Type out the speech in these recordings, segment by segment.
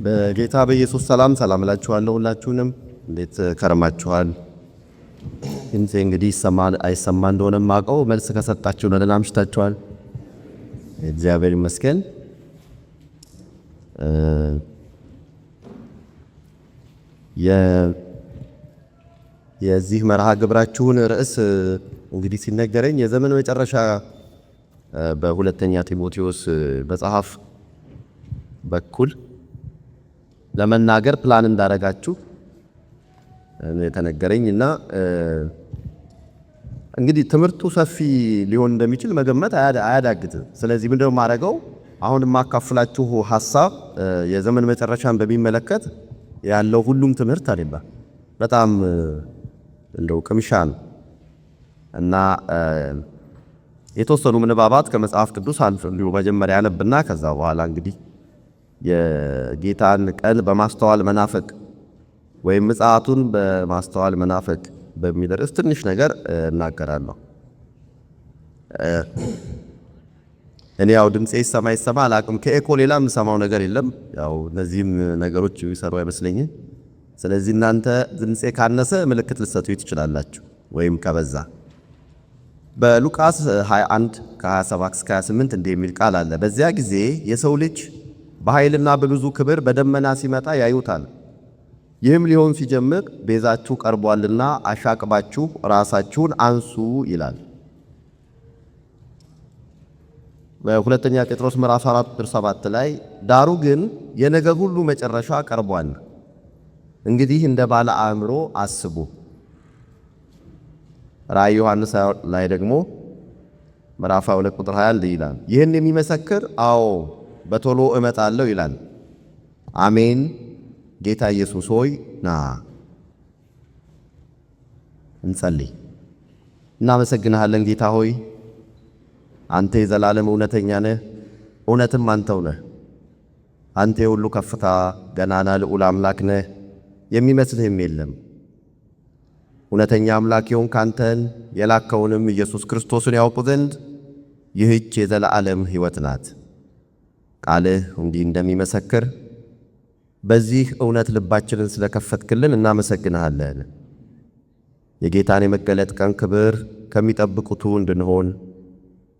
በጌታ በኢየሱስ ሰላም እላችኋለሁ። ሁላችሁንም እንዴት ከረማችኋል? እንግዲህ አይሰማ እንደሆነ ማቀው መልስ ከሰጣችሁ ነው። አምሽታችኋል? እግዚአብሔር ይመስገን። የዚህ መርሃ ግብራችሁን ርዕስ እንግዲህ ሲነገረኝ የዘመን መጨረሻ በሁለተኛ ጢሞቴዎስ መጽሐፍ በኩል ለመናገር ፕላን እንዳረጋችሁ የተነገረኝና እንግዲህ ትምህርቱ ሰፊ ሊሆን እንደሚችል መገመት አያዳግትም። ስለዚህ ምንድነው ማረገው? አሁን ማካፍላችሁ ሐሳብ የዘመን መጨረሻን በሚመለከት ያለው ሁሉም ትምህርት አይደለም፣ በጣም እንደው ቅምሻ ነው እና የተወሰኑ ምንባባት ከመጽሐፍ ቅዱስ እንዲሁ መጀመሪያ ያነብና ከዛ በኋላ እንግዲህ የጌታን ቀን በማስተዋል መናፈቅ ወይም ምጽአቱን በማስተዋል መናፈቅ በሚል ርዕስ ትንሽ ነገር እናገራለሁ። እኔ ያው ድምጼ ይሰማ አላቅም። ከኤኮ ሌላ የምሰማው ነገር የለም። ያው እነዚህም ነገሮች ይሰሩ አይመስለኝም። ስለዚህ እናንተ ድምጼ ካነሰ ምልክት ልትሰጡ ትችላላችሁ፣ ወይም ከበዛ። በሉቃስ 21 ከ27 እስከ 28 እንዲህ የሚል ቃል አለ። በዚያ ጊዜ የሰው ልጅ በኃይልና በብዙ ክብር በደመና ሲመጣ ያዩታል። ይህም ሊሆን ሲጀምር ቤዛችሁ ቀርቧልና አሻቅባችሁ ራሳችሁን አንሱ ይላል። በሁለተኛ ጴጥሮስ ምዕራፍ 4 ቁጥር 7 ላይ ዳሩ ግን የነገር ሁሉ መጨረሻ ቀርቧል፣ እንግዲህ እንደ ባለ አእምሮ አስቡ። ራእይ ዮሐንስ ላይ ደግሞ ምዕራፍ 2 ቁጥር 20 ይላል፣ ይህን የሚመሰክር አዎ በቶሎ እመጣለሁ ይላል። አሜን። ጌታ ኢየሱስ ሆይ ና። እንጸልይ። እናመሰግንሃለን ጌታ ሆይ፣ አንተ የዘላለም እውነተኛ ነህ፣ እውነትም አንተው ነህ። አንተ የሁሉ ከፍታ ገናና ልዑል አምላክ ነህ፣ የሚመስልህም የለም። እውነተኛ አምላክ የሆንክ አንተን የላከውንም ኢየሱስ ክርስቶስን ያውቁ ዘንድ ይህች የዘላለም ሕይወት ናት። ቃልህ እንዲህ እንደሚመሰክር በዚህ እውነት ልባችንን ስለከፈትክልን እናመሰግንሃለን። የጌታን የመገለጥ ቀን ክብር ከሚጠብቁቱ እንድንሆን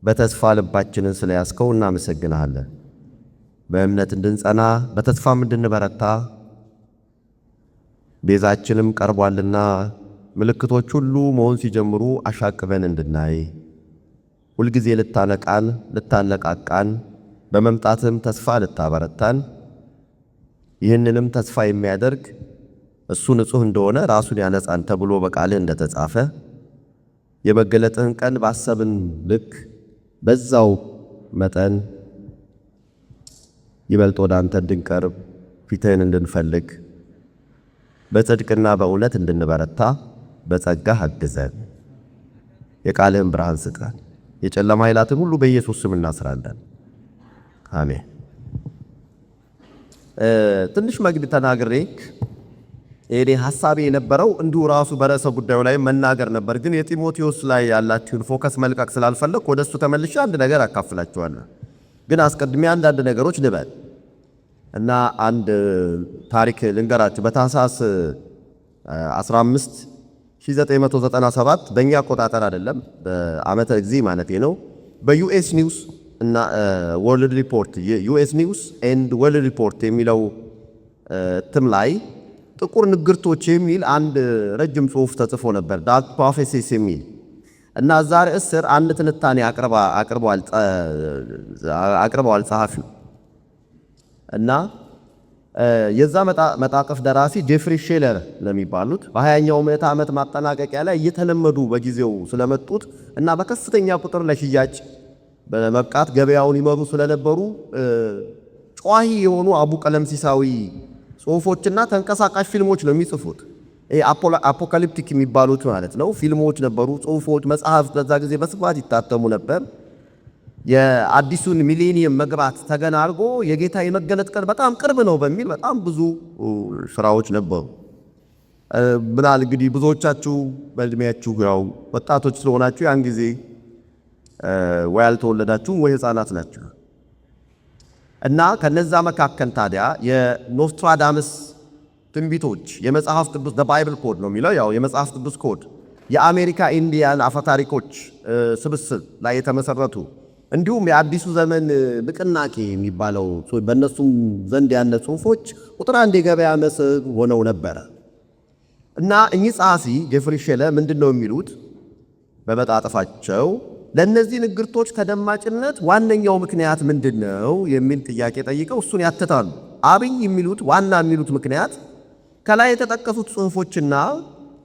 በተስፋ ልባችንን ስለያዝከው እናመሰግንሃለን። በእምነት እንድንጸና በተስፋም እንድንበረታ ቤዛችንም ቀርቧልና ምልክቶች ሁሉ መሆን ሲጀምሩ አሻቅበን እንድናይ ሁልጊዜ ልታነቃን ልታነቃቃን በመምጣትም ተስፋ ልታበረታን ይህንንም ተስፋ የሚያደርግ እሱ ንጹሕ እንደሆነ ራሱን ያነጻን ተብሎ በቃልህ እንደተጻፈ የመገለጥህን ቀን ባሰብን ልክ በዛው መጠን ይበልጥ ወደ አንተ እንድንቀርብ ፊትህን እንድንፈልግ በጽድቅና በእውነት እንድንበረታ በጸጋህ አግዘን። የቃልህን ብርሃን ስጠን። የጨለማ ኃይላትን ሁሉ በኢየሱስ ስም እናስራለን። አሜን። ትንሽ መግድ ተናግሬ እኔ ሐሳቤ የነበረው እንዲሁ ራሱ በርዕሰ ጉዳዩ ላይ መናገር ነበር፣ ግን የጢሞቴዎስ ላይ ያላችሁን ፎከስ መልቀቅ ስላልፈለግ ወደሱ ተመልሼ አንድ ነገር አካፍላችኋለሁ። ግን አስቀድሜ አንዳንድ ነገሮች ልበል እና አንድ ታሪክ ልንገራችሁ። በታህሳስ 15 1997 በእኛ አቆጣጠር አይደለም፣ በዓመተ እግዚእ ማለት ነው። በዩኤስ ኒውስ እና ወርልድ ሪፖርት ዩኤስ ኒውስ ኤንድ ወርልድ ሪፖርት የሚለው እትም ላይ ጥቁር ንግርቶች የሚል አንድ ረጅም ጽሑፍ ተጽፎ ነበር፣ ዳርክ ፕሮፌሲስ የሚል እና እዛ ርዕስ ስር አንድ ትንታኔ አቅርበዋል ጸሐፊው እና የዛ መጣጥፍ ደራሲ ጄፍሪ ሼለር ለሚባሉት በ20ኛው ምዕተ ዓመት ማጠናቀቂያ ላይ እየተለመዱ በጊዜው ስለመጡት እና በከፍተኛ ቁጥር ለሽያጭ በመብቃት ገበያውን ይመሩ ስለነበሩ ጨዋሂ የሆኑ አቡ ቀለምሲሳዊ ጽሑፎችና ተንቀሳቃሽ ፊልሞች ነው የሚጽፉት። አፖካሊፕቲክ የሚባሉት ማለት ነው። ፊልሞች ነበሩ፣ ጽሑፎች፣ መጽሐፍት በዛ ጊዜ በስፋት ይታተሙ ነበር። የአዲሱን ሚሌኒየም መግባት ተገና አድርጎ የጌታ የመገለጥ ቀን በጣም ቅርብ ነው በሚል በጣም ብዙ ስራዎች ነበሩ። ምናል እንግዲህ ብዙዎቻችሁ በእድሜያችሁ ያው ወጣቶች ስለሆናችሁ ያን ጊዜ ወይ አልተወለዳችሁም ወይ ሕፃናት ናችሁ። እና ከነዛ መካከል ታዲያ የኖስትራዳምስ ትንቢቶች የመጽሐፍ ቅዱስ ባይብል ኮድ ነው የሚለው ያው የመጽሐፍ ቅዱስ ኮድ የአሜሪካ ኢንዲያን አፈታሪኮች ስብስብ ላይ የተመሰረቱ እንዲሁም የአዲሱ ዘመን ንቅናቄ የሚባለው በእነሱም ዘንድ ያለ ጽሑፎች ቁጥር አንድ የገበያ መስህብ ሆነው ነበረ። እና እኚህ ጸሐፊ ጄፍሪ ሼለር ምንድነው የሚሉት በመጣጥፋቸው ለእነዚህ ንግርቶች ተደማጭነት ዋነኛው ምክንያት ምንድነው የሚል ጥያቄ ጠይቀው እሱን ያትታሉ። አብይ የሚሉት ዋና የሚሉት ምክንያት ከላይ የተጠቀሱት ጽሑፎችና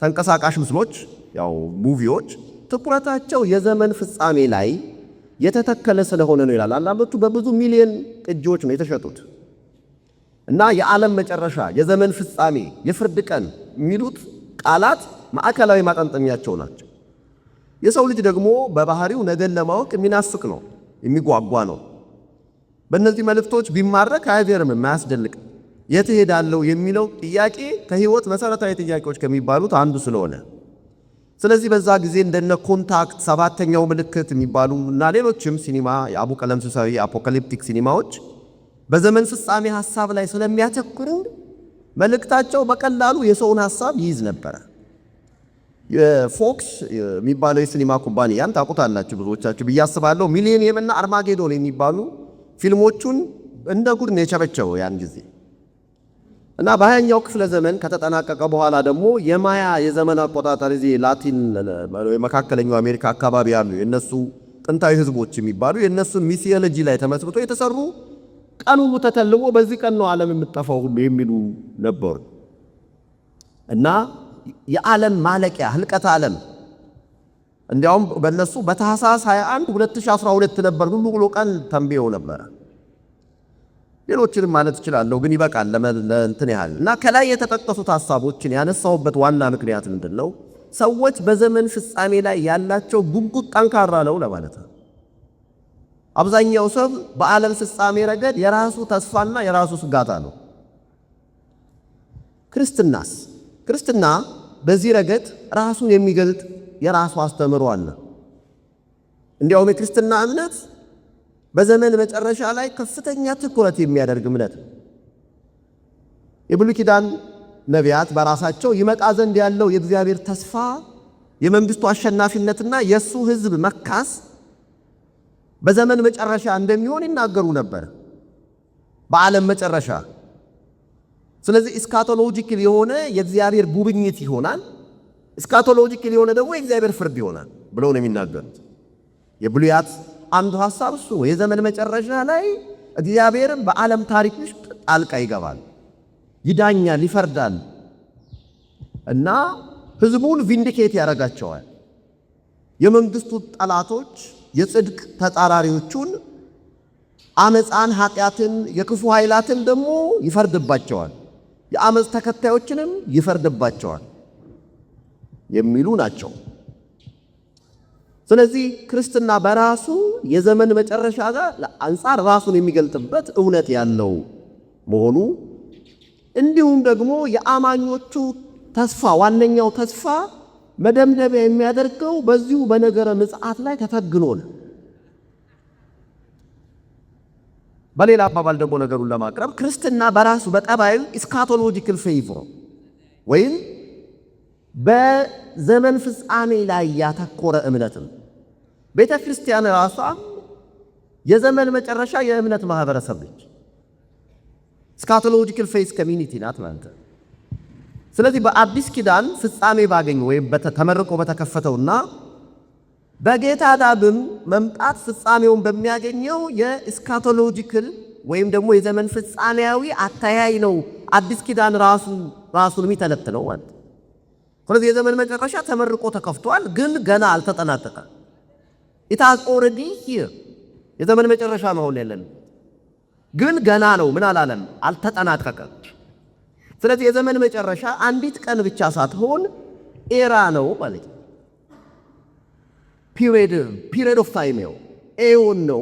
ተንቀሳቃሽ ምስሎች ያው ሙቪዎች ትኩረታቸው የዘመን ፍጻሜ ላይ የተተከለ ስለሆነ ነው ይላል። አንዳንዶቹ በብዙ ሚሊዮን ቅጂዎች ነው የተሸጡት። እና የዓለም መጨረሻ፣ የዘመን ፍጻሜ፣ የፍርድ ቀን የሚሉት ቃላት ማዕከላዊ ማጠንጠኛቸው ናቸው። የሰው ልጅ ደግሞ በባህሪው ነገን ለማወቅ የሚናፍቅ ነው፣ የሚጓጓ ነው። በእነዚህ መልእክቶች ቢማረክ አይገርምም፣ የማያስደንቅ የት እሄዳለሁ የሚለው ጥያቄ ከህይወት መሰረታዊ ጥያቄዎች ከሚባሉት አንዱ ስለሆነ ስለዚህ በዛ ጊዜ እንደነ ኮንታክት፣ ሰባተኛው ምልክት የሚባሉ እና ሌሎችም ሲኒማ የአቡ ቀለምሲሳዊ አፖካሊፕቲክ ሲኒማዎች በዘመን ፍጻሜ ሐሳብ ላይ ስለሚያተኩሩ መልእክታቸው በቀላሉ የሰውን ሐሳብ ይይዝ ነበር። የፎክስ የሚባለው የሲኒማ ኩባንያን ታውቁታላችሁ ብዙዎቻችሁ ብዬ አስባለሁ። ሚሊኒየም እና አርማጌዶን የሚባሉ ፊልሞቹን እንደ ጉድ ነው የቸበቸበው ያን ጊዜ እና በ20ኛው ክፍለ ዘመን ከተጠናቀቀ በኋላ ደግሞ የማያ የዘመን አቆጣጠር እዚህ ላቲን መካከለኛው አሜሪካ አካባቢ ያሉ የነሱ ጥንታዊ ህዝቦች የሚባሉ የነሱ ሚሲዮሎጂ ላይ ተመስርቶ የተሰሩ ቀን ሁሉ ተተልሞ በዚህ ቀን ነው ዓለም የምትጠፋው ሁሉ የሚሉ ነበሩ እና የዓለም ማለቂያ ህልቀት ዓለም እንዲያውም በእነሱ በታህሳስ 21 2012 ነበር ሁሉ ብሎ ቀን ተንብየው ነበር። ሌሎችንም ማለት እችላለሁ ግን ይበቃል ለእንትን ያህል እና ከላይ የተጠቀሱት ሐሳቦችን ያነሳውበት ዋና ምክንያት ምንድነው? ሰዎች በዘመን ፍጻሜ ላይ ያላቸው ጉጉት ጠንካራ ነው ለማለት ነው። አብዛኛው ሰው በዓለም ፍጻሜ ረገድ የራሱ ተስፋና የራሱ ስጋት አለው። ክርስትና በዚህ ረገድ ራሱን የሚገልጥ የራሱ አስተምሮ አለ። እንዲያውም የክርስትና እምነት በዘመን መጨረሻ ላይ ከፍተኛ ትኩረት የሚያደርግ እምነት ነው። የብሉይ ኪዳን ነቢያት በራሳቸው ይመጣ ዘንድ ያለው የእግዚአብሔር ተስፋ፣ የመንግስቱ አሸናፊነትና የሱ ሕዝብ መካስ በዘመን መጨረሻ እንደሚሆን ይናገሩ ነበር። በዓለም መጨረሻ ስለዚህ እስካቶሎጂካል የሆነ የእግዚአብሔር ጉብኝት ይሆናል፣ እስካቶሎጂካል የሆነ ደግሞ የእግዚአብሔር ፍርድ ይሆናል ብለው ነው የሚናገሩት። የብሉያት አንዱ ሐሳብ እሱ የዘመን መጨረሻ ላይ እግዚአብሔር በዓለም ታሪክ ውስጥ ጣልቃ ይገባል፣ ይዳኛል፣ ይፈርዳል እና ህዝቡን ቪንዲኬት ያደርጋቸዋል። የመንግስቱ ጠላቶች የጽድቅ ተጻራሪዎቹን አመፃን፣ ኃጢአትን፣ የክፉ ኃይላትን ደግሞ ይፈርድባቸዋል፣ የአመፅ ተከታዮችንም ይፈርድባቸዋል የሚሉ ናቸው። ስለዚህ ክርስትና በራሱ የዘመን መጨረሻ ጋር አንጻር ራሱን የሚገልጥበት እውነት ያለው መሆኑ እንዲሁም ደግሞ የአማኞቹ ተስፋ ዋነኛው ተስፋ መደምደሚያ የሚያደርገው በዚሁ በነገረ ምጽአት ላይ ተተግኖ ነው። በሌላ አባባል ደግሞ ነገሩን ለማቅረብ ክርስትና በራሱ በጠባዩ ኢስካቶሎጂካል ፌይዝ ወይም በዘመን ፍጻሜ ላይ ያተኮረ እምነት ነው። ቤተ ክርስቲያን ራሷ የዘመን መጨረሻ የእምነት ማህበረሰብ ነች። ስካቶሎጂካል ፌዝ ኮሚኒቲ ናት ማለት ነው። ስለዚህ በአዲስ ኪዳን ፍጻሜ ባገኝ ወይም ተመርቆ በተከፈተውና በጌታ ዳግም መምጣት ፍጻሜውን በሚያገኘው የስካቶሎጂካል ወይም ደግሞ የዘመን ፍጻሜያዊ አተያይ ነው አዲስ ኪዳን ራሱን የሚተነትነው ማለት ነው። ስለዚህ የዘመን መጨረሻ ተመርቆ ተከፍቷል፣ ግን ገና አልተጠናቀቀም። it has already here የዘመን መጨረሻ መሆን ያለን ግን ገና ነው ምን አላለም አልተጠናቀቀም። ስለዚህ የዘመን መጨረሻ አንዲት ቀን ብቻ ሳትሆን ኤራ ነው ማለት ነው። ፒሪየድ ኦፍ ታይም ነው፣ ኤዮን ነው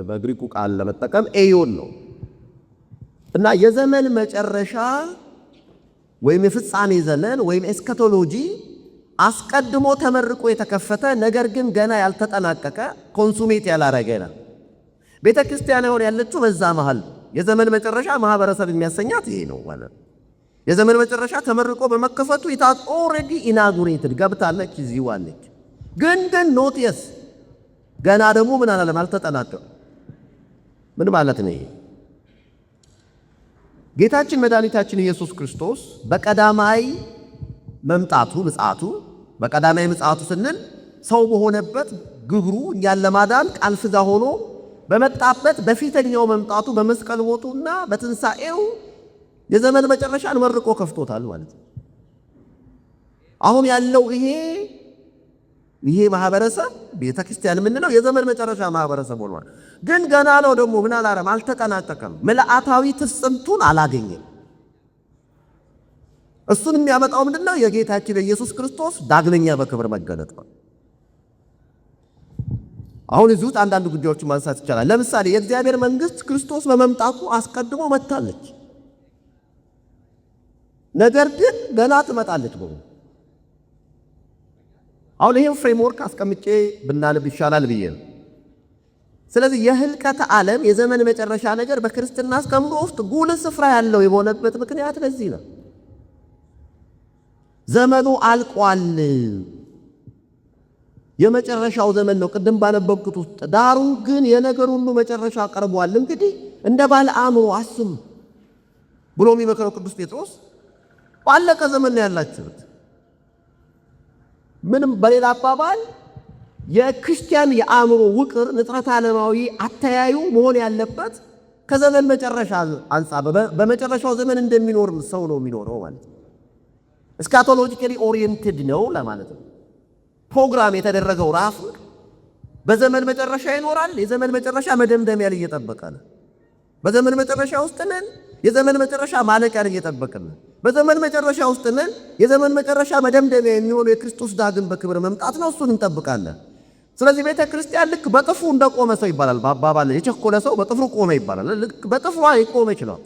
በግሪኩ ቃል ለመጠቀም ኤዮን ነው እና የዘመን መጨረሻ ወይም የፍጻሜ ዘመን ወይም ኤስካቶሎጂ አስቀድሞ ተመርቆ የተከፈተ ነገር ግን ገና ያልተጠናቀቀ ኮንሱሜት ያላረገ ነው። ቤተ ክርስቲያን አሁን ያለችው በዛ መሃል የዘመን መጨረሻ ማህበረሰብ የሚያሰኛት ይሄ ነው ማለት። የዘመን መጨረሻ ተመርቆ በመከፈቱ ኢታት ኦልሬዲ ኢናጉሬትድ ገብታለች፣ እዚሁ አለች። ግን ኖቲስ ገና ደግሞ ምን አላለም አልተጠናቀቀም። ምን ማለት ነው ይሄ? ጌታችን መድኃኒታችን ኢየሱስ ክርስቶስ በቀዳማይ መምጣቱ ምጽአቱ፣ በቀዳማይ ምጽአቱ ስንል ሰው በሆነበት ግብሩ እኛን ለማዳን ቃል ሥጋ ሆኖ በመጣበት በፊተኛው መምጣቱ በመስቀል ሞቱና በትንሣኤው የዘመን መጨረሻን መርቆ ከፍቶታል ማለት ነው። አሁን ያለው ይሄ ማህበረሰብ ቤተ ክርስቲያን የምንለው የዘመን መጨረሻ ማህበረሰብ ሆኗል። ግን ገና ነው ደግሞ ምን አላረም አልተጠናቀቀም። ምልአታዊ ፍጽምቱን አላገኘም። እሱን የሚያመጣው ምንድነው? የጌታችን የኢየሱስ ክርስቶስ ዳግመኛ በክብር መገለጥ ነው። አሁን እዚህ ውስጥ አንዳንድ ጉዳዮችን ማንሳት ይቻላል። ለምሳሌ የእግዚአብሔር መንግስት ክርስቶስ በመምጣቱ አስቀድሞ መጥታለች። ነገር ግን ገና ትመጣለች። አሁን ይሄን ፍሬምወርክ አስቀምጬ ብናልብ ይሻላል ብዬ ነው። ስለዚህ የህልቀተ ዓለም የዘመን መጨረሻ ነገር በክርስትና አስተምህሮ ውስጥ ጉልህ ስፍራ ያለው የሆነበት ምክንያት ለዚህ ነው። ዘመኑ አልቋል። የመጨረሻው ዘመን ነው። ቅድም ባነበብኩት ውስጥ ዳሩ ግን የነገር ሁሉ መጨረሻ ቀርቧል። እንግዲህ እንደ ባለ አእምሮ አስቡ ብሎ የሚመክረው ቅዱስ ጴጥሮስ ባለቀ ዘመን ነው ያላችሁት። ምንም በሌላ አባባል የክርስቲያን የአእምሮ ውቅር ንጥረት ዓለማዊ አተያዩ መሆን ያለበት ከዘመን መጨረሻ አንጻር በመጨረሻው ዘመን እንደሚኖር ሰው ነው የሚኖረው ማለት ነው። እስካቶሎጂካሊ ኦሪየንትድ ነው ለማለት ነው። ፕሮግራም የተደረገው ራሱ በዘመን መጨረሻ ይኖራል። የዘመን መጨረሻ መደምደሚያ ላይ እየጠበቀ ነው። በዘመን መጨረሻ ውስጥ ነን። የዘመን መጨረሻ ማለቂያ ላይ እየጠበቀ ነው። በዘመን መጨረሻ ውስጥ ነን። የዘመን መጨረሻ መደምደሚያ የሚሆነው የክርስቶስ ዳግም በክብር መምጣት ነው። እሱን እንጠብቃለን። ስለዚህ ቤተ ክርስቲያን ልክ በጥፍሩ እንደቆመ ሰው ይባላል። በአባባል የቸኮለ ሰው በጥፍሩ ቆመ ይባላል። ልክ በጥፍሯ የቆመች ናት።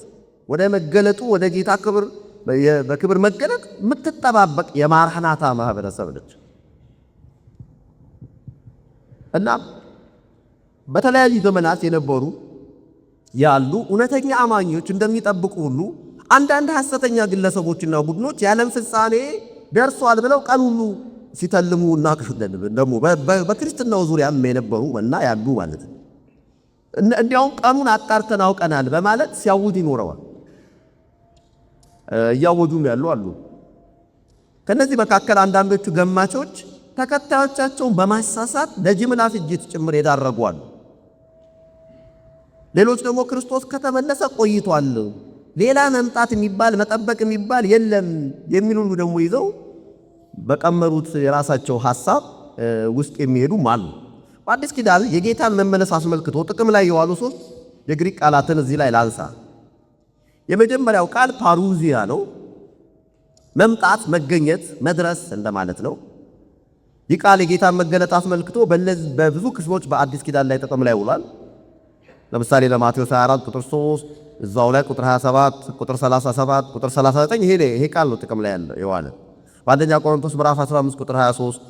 ወደ መገለጡ ወደ ጌታ ክብር በክብር መገለጥ የምትጠባበቅ የማርህናታ ማህበረሰብ ነች። እና በተለያዩ ዘመናት የነበሩ ያሉ እውነተኛ አማኞች እንደሚጠብቁ ሁሉ አንዳንድ ሐሰተኛ ግለሰቦችና ቡድኖች የዓለም ፍጻሜ ደርሷል ብለው ቀን ሁሉ ሲተልሙ እና ደግሞ በክርስትናው ዙሪያም የነበሩ እና ያሉ ማለት ነው። እንዲያውም ቀኑን አጣርተን አውቀናል በማለት ሲያውጁ ይኖረዋል። እያወጁም ያሉ አሉ። ከነዚህ መካከል አንዳንዶቹ ገማቾች ተከታዮቻቸውን በማሳሳት ለጅምላ ፍጅት ጭምር የዳረጓል። ሌሎች ደግሞ ክርስቶስ ከተመለሰ ቆይቷል፣ ሌላ መምጣት የሚባል መጠበቅ የሚባል የለም የሚሉ ደግሞ ይዘው በቀመሩት የራሳቸው ሐሳብ ውስጥ የሚሄዱም አሉ። በአዲስ ኪዳን የጌታን መመለስ አስመልክቶ ጥቅም ላይ የዋሉ ሶስት የግሪክ ቃላትን እዚህ ላይ ላንሳ። የመጀመሪያው ቃል ፓሩዚያ ነው። መምጣት፣ መገኘት፣ መድረስ እንደማለት ነው። ይህ ቃል የጌታን መገለጥ አስመልክቶ በብዙ ክፍሎች በአዲስ ኪዳን ላይ ጥቅም ላይ ውሏል። ለምሳሌ ለማቴዎስ 24 ቁጥር 3 እዛው ላይ ቁጥር 27 ቁጥር 37 ቁጥር 39 ይሄ ቃል ነው ጥቅም ላይ የዋለ። በአንደኛ ቆሮንቶስ ምዕራፍ 15 ቁጥር 23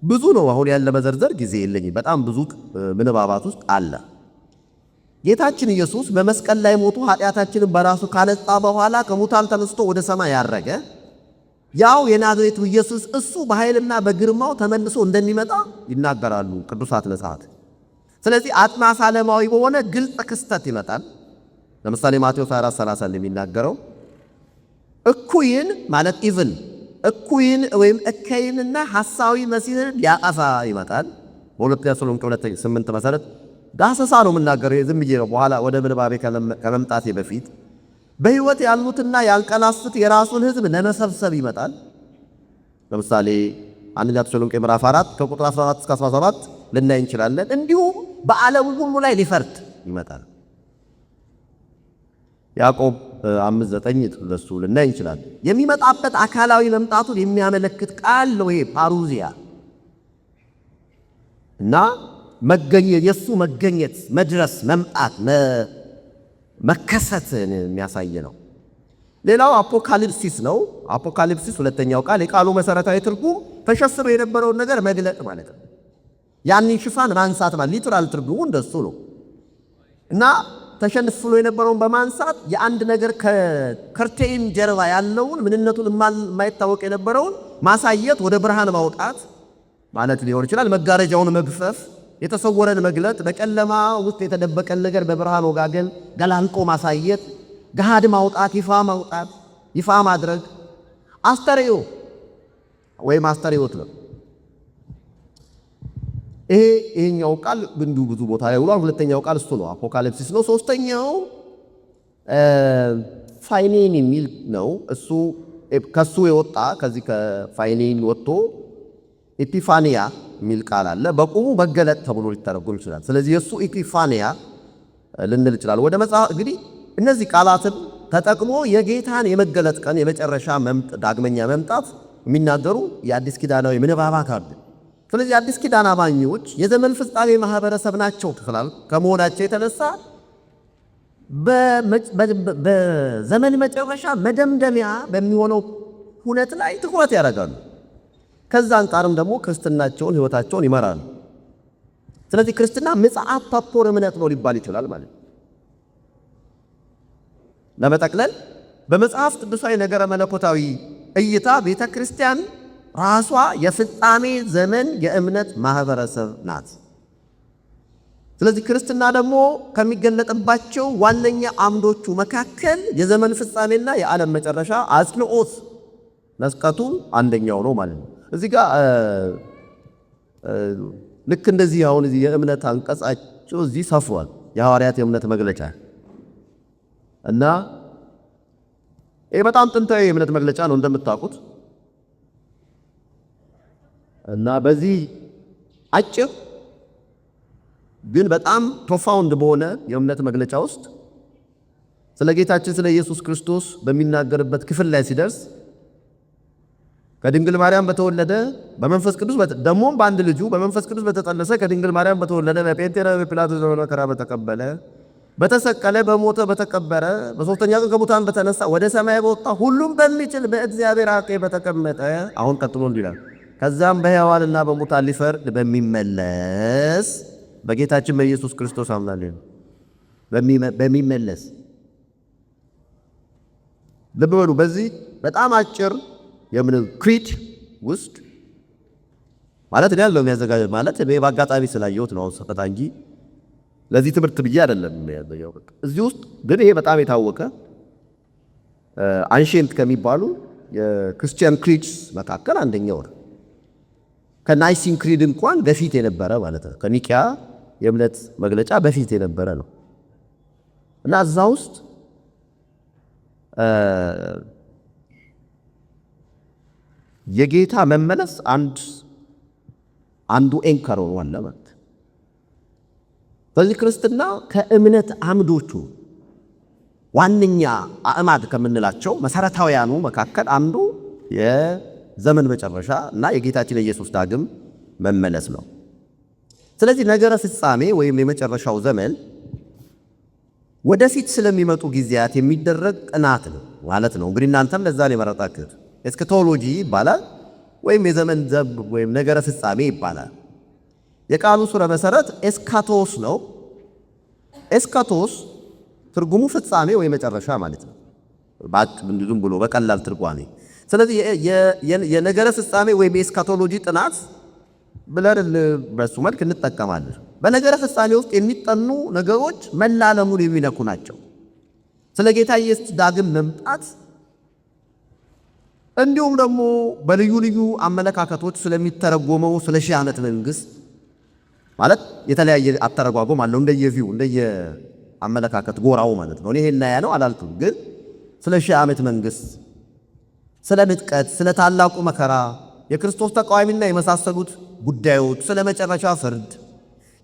ብዙ ነው። አሁን ያለ መዘርዘር ጊዜ የለኝም። በጣም ብዙ ምንባባት ውስጥ አለ። ጌታችን ኢየሱስ በመስቀል ላይ ሞቱ ኃጢአታችንን በራሱ ካነጻ በኋላ ከሙታን ተነስቶ ወደ ሰማይ ያረገ ያው የናዝሬቱ ኢየሱስ እሱ በኃይልና በግርማው ተመልሶ እንደሚመጣ ይናገራሉ ቅዱሳት መጻሕፍት። ስለዚህ አጥማስ ዓለማዊ በሆነ ግልጽ ክስተት ይመጣል። ለምሳሌ ማቴዎስ 24:30 እንደሚናገረው እኩይን ማለት ኢቭን እኩይን ወይም እከይንና ሐሳዊ መሲህን ሊያጠፋ ይመጣል። በሁለተኛ ተሰሎንቄ 2:8 መሰረት ዳሰሳ ነው የምናገረው። ዝም ብዬ ነው በኋላ ወደ ምንባቤ ከመምጣቴ በፊት በሕይወት ያሉትና ያንቀላፉት የራሱን ሕዝብ ለመሰብሰብ ይመጣል። ለምሳሌ አንደኛ ተሰሎንቄ ምዕራፍ 4 ከቁጥር 14 እስከ 17 ልናይ እንችላለን። እንዲሁም በዓለም ሁሉ ላይ ሊፈርድ ይመጣል። ያዕቆብ 5:9 ለሱ ልናይ እንችላለን። የሚመጣበት አካላዊ መምጣቱን የሚያመለክት ቃል ነው ይሄ ፓሩዚያ እና መገኘት የሱ መገኘት፣ መድረስ፣ መምጣት፣ መከሰትን የሚያሳይ ነው። ሌላው አፖካሊፕሲስ ነው። አፖካሊፕሲስ ሁለተኛው ቃል የቃሉ መሰረታዊ ትርጉም ተሸፍኖ የነበረውን ነገር መግለጥ ማለት ነው። ያንን ሽፋን ማንሳት ማለት ሊትራል ትርጉሙ እንደሱ ነው። እና ተሸንፍሎ የነበረውን በማንሳት የአንድ ነገር ከከርቴን ጀርባ ያለውን ምንነቱን የማይታወቅ የነበረውን ማሳየት፣ ወደ ብርሃን ማውጣት ማለት ሊሆን ይችላል። መጋረጃውን መግፈፍ፣ የተሰወረን መግለጥ፣ በጨለማ ውስጥ የተደበቀን ነገር በብርሃን ወጋገን ገላልጦ ማሳየት፣ ገሃድ ማውጣት፣ ይፋ ማድረግ አስተርእዮ ወይም አስተርእዮት ነው። ይሄኛው ቃል ግንዱ ብዙ ቦታ ላይ ውሏል። ሁለተኛው ቃል እሱ ነው፣ አፖካሊፕሲስ ነው። ሶስተኛው ፋይኔን የሚል ነው። እሱ ከሱ የወጣ ከዚህ ከፋይኔን ወጥቶ ኤፒፋኒያ የሚል ቃል አለ። በቁሙ መገለጥ ተብሎ ሊተረጎም ይችላል። ስለዚህ የሱ ኤፒፋኒያ ልንል ይችላል። ወደ መጽሐፍ እንግዲህ እነዚህ ቃላትን ተጠቅሞ የጌታን የመገለጥ ቀን የመጨረሻ ዳግመኛ መምጣት የሚናገሩ የአዲስ ኪዳናዊ ምንባባት አሉ። ስለዚህ አዲስ ኪዳን አማኞች የዘመን ፍጻሜ ማህበረሰብ ናቸው ከመሆናቸው የተነሳ በዘመን መጨረሻ መደምደሚያ በሚሆነው ሁነት ላይ ትኩረት ያደርጋሉ። ከዛ አንጻርም ደግሞ ክርስትናቸውን ህይወታቸውን ይመራሉ። ስለዚህ ክርስትና ምጽአት ተኮር እምነት ነው ሊባል ይችላል ማለት ነው። ለመጠቅለል በመጽሐፍ ቅዱሳዊ ነገረ መለኮታዊ እይታ ቤተ ክርስቲያን ራሷ የፍጻሜ ዘመን የእምነት ማህበረሰብ ናት። ስለዚህ ክርስትና ደግሞ ከሚገለጥባቸው ዋነኛ አምዶቹ መካከል የዘመን ፍጻሜና የዓለም መጨረሻ አጽንዖት መስቀቱ አንደኛው ነው ማለት ነው። እዚህ ጋር ልክ እንደዚህ አሁን እዚህ የእምነት አንቀጻቸው እዚህ ሰፍሯል። የሐዋርያት የእምነት መግለጫ እና ይህ በጣም ጥንታዊ የእምነት መግለጫ ነው እንደምታውቁት። እና በዚህ አጭር ግን በጣም ፕሮፋውንድ በሆነ የእምነት መግለጫ ውስጥ ስለ ጌታችን ስለ ኢየሱስ ክርስቶስ በሚናገርበት ክፍል ላይ ሲደርስ ከድንግል ማርያም በተወለደ በመንፈስ ቅዱስ ደሞም በአንድ ልጁ በመንፈስ ቅዱስ በተጸነሰ ከድንግል ማርያም በተወለደ በጴንጤና በጲላጦስ ዘመነ መከራ በተቀበለ በተሰቀለ በሞተ በተቀበረ በሶስተኛ ቀን ከሙታን በተነሳ ወደ ሰማይ በወጣ ሁሉም በሚችል በእግዚአብሔር ቀኝ በተቀመጠ አሁን ቀጥሎ እንዲላል ከዛም በሕያዋንና በሙታን ሊፈርድ በሚመለስ በጌታችን በኢየሱስ ክርስቶስ አምናለሁ። በሚመለስ ልብ በሉ። በዚህ በጣም አጭር የምን ክሪድ ውስጥ ማለት ያለው የሚያዘጋጅ ማለት በአጋጣሚ ስላየሁት ነው ሰፈታ እንጂ ለዚህ ትምህርት ብዬ አይደለም ያዘጋጀው። እዚህ ውስጥ ግን ይሄ በጣም የታወቀ አንሺየንት ከሚባሉ የክርስቲያን ክሪድስ መካከል አንደኛው ነው። ከናይሲን ክሪድ እንኳን በፊት የነበረ ማለት ነው። ከኒቂያ የእምነት መግለጫ በፊት የነበረ ነው እና እዛ ውስጥ የጌታ መመለስ አንዱ ኤንከር ሆኗል ማለት። በዚህ ክርስትና ከእምነት አምዶቹ ዋነኛ አዕማድ ከምንላቸው መሰረታዊያኑ መካከል አንዱ የዘመን መጨረሻ እና የጌታችን ኢየሱስ ዳግም መመለስ ነው። ስለዚህ ነገረ ፍጻሜ ወይም የመጨረሻው ዘመን ወደፊት ስለሚመጡ ጊዜያት የሚደረግ ጥናት ነው ማለት ነው። እንግዲህ እናንተም ለዛ ነው የመረጣችሁት። ኤስካቶሎጂ ይባላል ወይም የዘመን ዘብ ወይም ነገረ ፍጻሜ ይባላል። የቃሉ ሥረ መሰረት ኤስካቶስ ነው። ኤስካቶስ ትርጉሙ ፍጻሜ ወይ መጨረሻ ማለት ነው ዝም ብሎ በቀላል ትርጓሜ። ስለዚህ የነገረ ፍጻሜ ወይም የኤስካቶሎጂ ጥናት ብለን በሱ መልክ እንጠቀማለን። በነገረ ፍጻሜ ውስጥ የሚጠኑ ነገሮች መላ ዓለሙን የሚነኩ ናቸው። ስለ ጌታ ኢየሱስ ዳግም መምጣት እንዲሁም ደግሞ በልዩ ልዩ አመለካከቶች ስለሚተረጎመው ስለ ሺህ ዓመት መንግስት ማለት የተለያየ አተረጓጎም አለው እንደየቪው እንደየአመለካከት ጎራው ማለት ነው። እኔ ይሄን ያለው አላልኩም፣ ግን ስለ ሺህ ዓመት መንግስት፣ ስለ ንጥቀት፣ ስለ ታላቁ መከራ፣ የክርስቶስ ተቃዋሚና የመሳሰሉት ጉዳዮች፣ ስለ መጨረሻ ፍርድ፣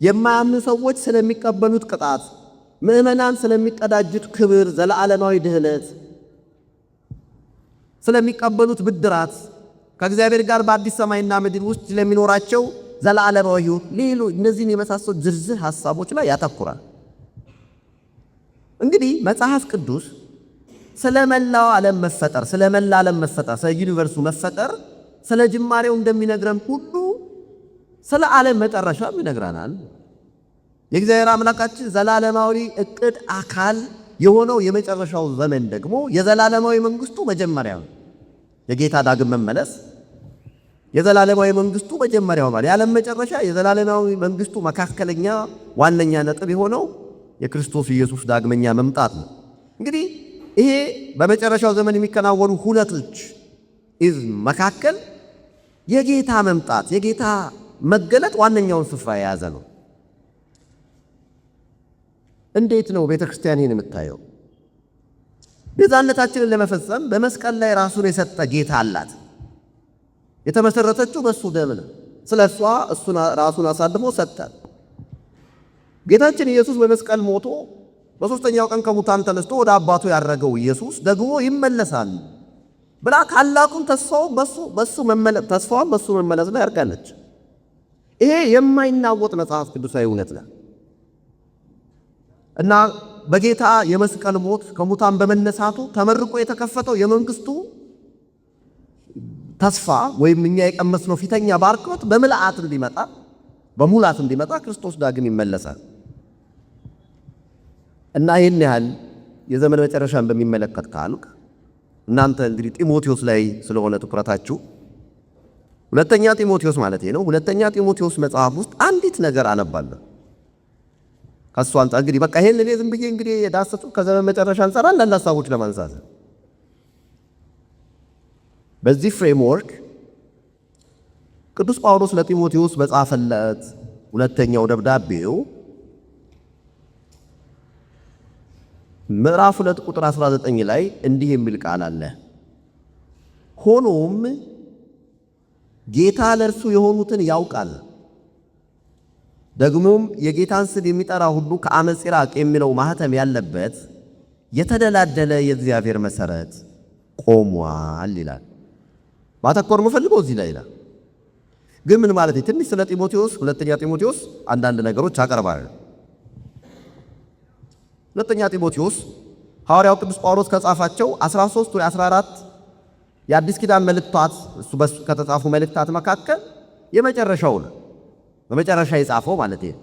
የማያምኑ ሰዎች ስለሚቀበሉት ቅጣት፣ ምዕመናን ስለሚቀዳጁት ክብር፣ ዘላለማዊ ድህነት፣ ስለሚቀበሉት ብድራት፣ ከእግዚአብሔር ጋር በአዲስ ሰማይና ምድር ውስጥ ስለሚኖራቸው ዘላለማዊ ሕይወት፣ ሌሎች እነዚህን የመሳሰሉት ዝርዝር ሐሳቦች ላይ ያተኩራል። እንግዲህ መጽሐፍ ቅዱስ ስለ መላው ዓለም መፈጠር፣ ስለ መላ ዓለም መፈጠር፣ ስለ ዩኒቨርሱ መፈጠር፣ ስለ ጅማሬው እንደሚነግረን ሁሉ ስለ ዓለም መጨረሻም ይነግረናል። የእግዚአብሔር አምላካችን ዘላለማዊ እቅድ አካል የሆነው የመጨረሻው ዘመን ደግሞ የዘላለማዊ መንግስቱ መጀመሪያ ነው። የጌታ ዳግም መመለስ የዘላለማዊ መንግስቱ መጀመሪያው ማለት የዓለም መጨረሻ የዘላለማዊ መንግስቱ መካከለኛ ዋነኛ ነጥብ የሆነው የክርስቶስ ኢየሱስ ዳግመኛ መምጣት ነው። እንግዲህ ይሄ በመጨረሻው ዘመን የሚከናወኑ ሁነቶች መካከል የጌታ መምጣት የጌታ መገለጥ ዋነኛውን ስፍራ የያዘ ነው። እንዴት ነው ቤተክርስቲያን ይህን የምታየው? ቤዛነታችንን ለመፈጸም በመስቀል ላይ ራሱን የሰጠ ጌታ አላት። የተመሰረተችው በሱ ደም ነው። ስለሷ እሱን ራሱን አሳልፎ ሰጠ። ጌታችን ኢየሱስ በመስቀል ሞቶ በሶስተኛው ቀን ከሙታን ተነስቶ ወደ አባቱ ያረገው ኢየሱስ ደግሞ ይመለሳል ብላ ታላቁን ተስፋውን በሱ መመለስ ላይ ያርጋለች። ይሄ የማይናወጥ መጽሐፍ ቅዱሳዊ እውነት ነው እና በጌታ የመስቀል ሞት ከሙታን በመነሳቱ ተመርቆ የተከፈተው የመንግስቱ ተስፋ ወይም እኛ የቀመስነው ፊተኛ ባርኮት በሙላት እንዲመጣ ክርስቶስ ዳግም ይመለሳል እና ይህን ያህል የዘመን መጨረሻን በሚመለከት ካልክ እናንተ እንግዲህ ጢሞቴዎስ ላይ ስለሆነ ትኩረታችሁ ሁለተኛ ጢሞቴዎስ ማለት ነው። ሁለተኛ ጢሞቴዎስ መጽሐፍ ውስጥ አንዲት ነገር አነባለሁ። ከሱ አንፃር እንግዲህ በቃ ይሄን እኔ ዝም ብዬ እንግዲህ የዳሰሱ ከዘመን መጨረሻ አንፃር አንዳንድ ሐሳቦች ለማንሳት በዚህ ፍሬምወርክ ቅዱስ ጳውሎስ ለጢሞቴዎስ በጻፈለት ሁለተኛው ደብዳቤው ምዕራፍ 2 ቁጥር 19 ላይ እንዲህ የሚል ቃል አለ። ሆኖም ጌታ ለእርሱ የሆኑትን ያውቃል፣ ደግሞም የጌታን ስም የሚጠራ ሁሉ ከአመፅ ይራቅ የሚለው ማህተም ያለበት የተደላደለ የእግዚአብሔር መሰረት ቆሟል ይላል። ማተኮር የምፈልገው እዚህ ላይ ይላል። ግን ምን ማለት ትንሽ ስለ ጢሞቴዎስ ሁለተኛ ጢሞቴዎስ አንዳንድ ነገሮች አቀርባለሁ። ሁለተኛ ጢሞቴዎስ ሐዋርያው ቅዱስ ጳውሎስ ከጻፋቸው 13 ወይ 14 የአዲስ ኪዳን መልእክታት እሱ በሱ ከተጻፉ መልእክታት መካከል የመጨረሻው ነው። በመጨረሻ የጻፈው ማለት ነው።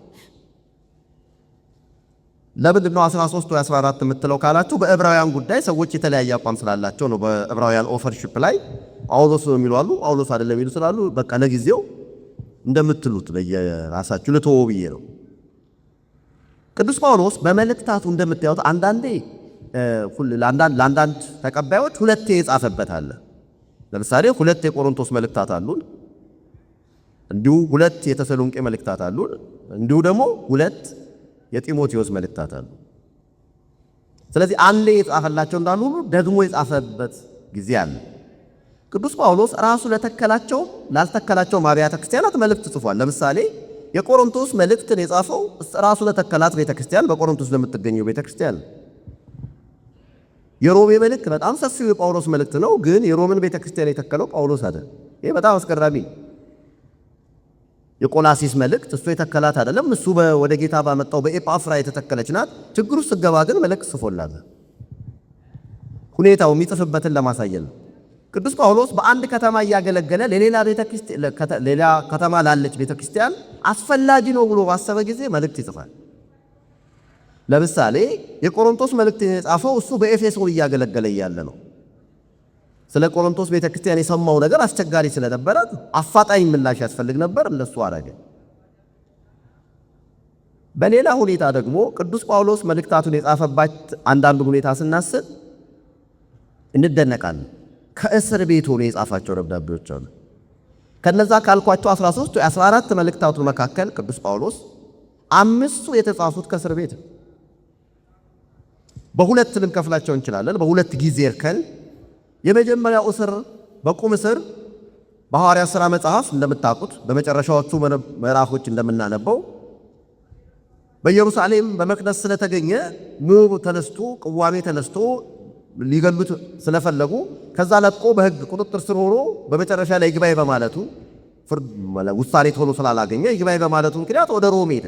ለምንድን ነው 13 ወይ 14 የምትለው ካላችሁ በዕብራውያን ጉዳይ ሰዎች የተለያየ አቋም ስላላቸው ነው። በዕብራውያን ኦፈርሺፕ ላይ ጳውሎስ የሚሉ አሉ፣ ጳውሎስ አይደለም የሚሉ ስላሉ በቃ ለጊዜው እንደምትሉት ለየራሳችሁ ልተወው ብዬ ነው። ቅዱስ ጳውሎስ በመልእክታቱ እንደምታዩት አንዳንዴ ለአንዳንድ ተቀባዮች ሁለቴ የጻፈበት አለ። ለምሳሌ 2 የቆሮንቶስ መልእክታት አሉን፣ እንዲሁ 2 የተሰሎንቄ መልእክታት አሉን፣ እንዲሁ ደግሞ 2 የጢሞቴዎስ መልእክታት አሉ። ስለዚህ አንዴ የጻፈላቸው እንዳሉ ደግሞ የጻፈበት ጊዜ አለ። ቅዱስ ጳውሎስ ራሱ ላልተከላቸው አብያተ ክርስቲያናት መልእክት ጽፏል። ለምሳሌ የቆሮንቶስ መልእክትን የጻፈው ራሱ ለተከላት ቤተክርስቲያን በቆሮንቶስ ለምትገኘው ቤተክርስቲያን። የሮሜ መልእክት በጣም ሰፊው የጳውሎስ መልእክት ነው፣ ግን የሮምን ቤተክርስቲያን የተከለው ጳውሎስ አይደለም። ይሄ በጣም አስገራሚ። የቆላሲስ መልእክት እሱ የተከላት አይደለም፣ እሱ ወደ ጌታ ባመጣው በኤጳፍራ የተተከለች ናት። ችግሩ ስትገባ ግን መልእክት ጽፎላል። ሁኔታው የሚጽፍበትን ለማሳየት ነው። ቅዱስ ጳውሎስ በአንድ ከተማ እያገለገለ ሌላ ከተማ ላለች ቤተክርስቲያን አስፈላጊ ነው ብሎ ባሰበ ጊዜ መልእክት ይጽፋል። ለምሳሌ የቆሮንቶስ መልእክት የጻፈው እሱ በኤፌሶን እያገለገለ እያለ ነው። ስለ ቆሮንቶስ ቤተክርስቲያን የሰማው ነገር አስቸጋሪ ስለነበረ አፋጣኝ ምላሽ ያስፈልግ ነበር፣ እንደሱ አደረገ። በሌላ ሁኔታ ደግሞ ቅዱስ ጳውሎስ መልእክታቱን የጻፈባት አንዳንዱ ሁኔታ ስናስብ እንደነቃለን። ከእስር ቤት ሆኖ የጻፋቸው ደብዳቤዎች አሉ። ከነዛ ካልኳቸው 13 ወይ 14 መልእክታቱ መካከል ቅዱስ ጳውሎስ 5ቱ የተጻፉት ከእስር ቤት ነው። በሁለት ልንከፍላቸው እንችላለን፣ በሁለት ጊዜ እርከን። የመጀመሪያው እስር በቁም እስር በሐዋርያት ሥራ መጽሐፍ እንደምታውቁት በመጨረሻዎቹ ምዕራፎች እንደምናነበው በኢየሩሳሌም በመቅደስ ስለተገኘ ሞብ ተነስቶ ቅዋሜ ተነስቶ ሊገሉት ስለፈለጉ ከዛ ለቆ በሕግ ቁጥጥር ስር ሆኖ በመጨረሻ ላይ ይግባይ በማለቱ ውሳኔ ቶሎ ስላላገኘ ይግባይ በማለቱ ምክንያት ወደ ሮም ሄደ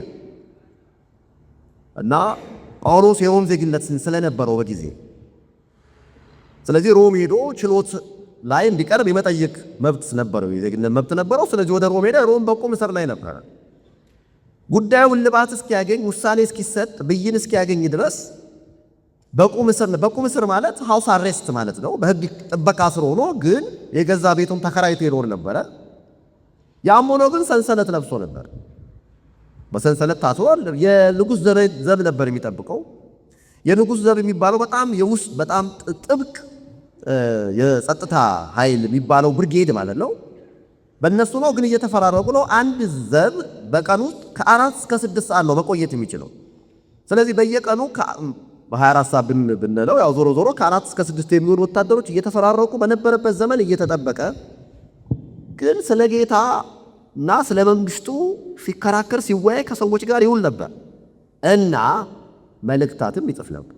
እና ጳውሎስ የሮም ዜግነት ስለነበረው በጊዜ ስለዚህ ሮም ሄዶ ችሎት ላይ እንዲቀርብ የመጠየቅ መብት ነበረው፣ የዜግነት መብት ነበረው። ስለዚህ ወደ ሮም ሄደ። ሮም በቁም እስር ላይ ነበር። ጉዳዩ እልባት እስኪያገኝ ውሳኔ እስኪሰጥ ብይን እስኪያገኝ ድረስ በቁም እስር ማለት ሃውስ አሬስት ማለት ነው። በሕግ ጥበቃ ስር ሆኖ ግን የገዛ ቤቱን ተከራይቶ ይኖር ነበረ። ያም ሆኖ ግን ሰንሰለት ለብሶ ነበር። በሰንሰለት ታስሮ የንጉሥ ዘብ ነበር የሚጠብቀው። የንጉሥ ዘብ የሚባለው በጣም ጥብቅ የጸጥታ ኃይል የሚባለው ብርጌድ ማለት ነው። በእነሱ ነው ግን እየተፈራረቁ ነው። አንድ ዘብ በቀኑ ከ4 እስከ 6 ሰዓት ነው መቆየት የሚችለው። ስለዚህ በየቀኑ በ24 ሰዓት ብንለው ያው ዞሮ ዞሮ ከ4 እስከ 6 የሚሆኑ ወታደሮች እየተፈራረቁ በነበረበት ዘመን እየተጠበቀ ግን ስለ ጌታ እና ስለ መንግስቱ ሲከራከር ሲወያይ ከሰዎች ጋር ይውል ነበር እና መልእክታትም ይጽፍ ነበር።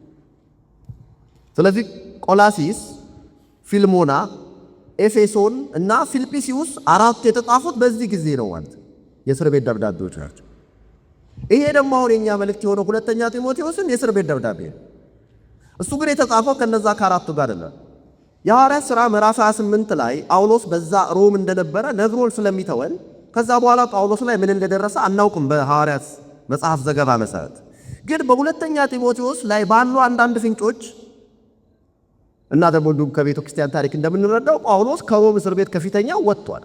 ስለዚህ ቆላሲስ፣ ፊልሞና፣ ኤፌሶን እና ፊልጵስዩስ 4 የተጻፉት በዚህ ጊዜ ነው ማለት የእስር ቤት ደብዳቤዎች ናቸው። ይሄ ደግሞ አሁን የኛ መልእክት የሆነው ሁለተኛ ጢሞቴዎስን የእስር ቤት ደብዳቤ ነው። እሱ ግን የተጻፈው ከነዛ ከአራቱ ጋር አይደለም። የሐዋርያት ሥራ ምዕራፍ 28 ላይ ጳውሎስ በዛ ሮም እንደነበረ ነግሮን ስለሚተወን ከዛ በኋላ ጳውሎስ ላይ ምን እንደደረሰ አናውቅም በሐዋርያት መጽሐፍ ዘገባ መሰረት። ግን በሁለተኛ ጢሞቴዎስ ላይ ባሉ አንዳንድ ፍንጮች እና ደግሞ ከቤተ ክርስቲያን ታሪክ እንደምንረዳው ጳውሎስ ከሮም እስር ቤት ከፊተኛው ወጥቷል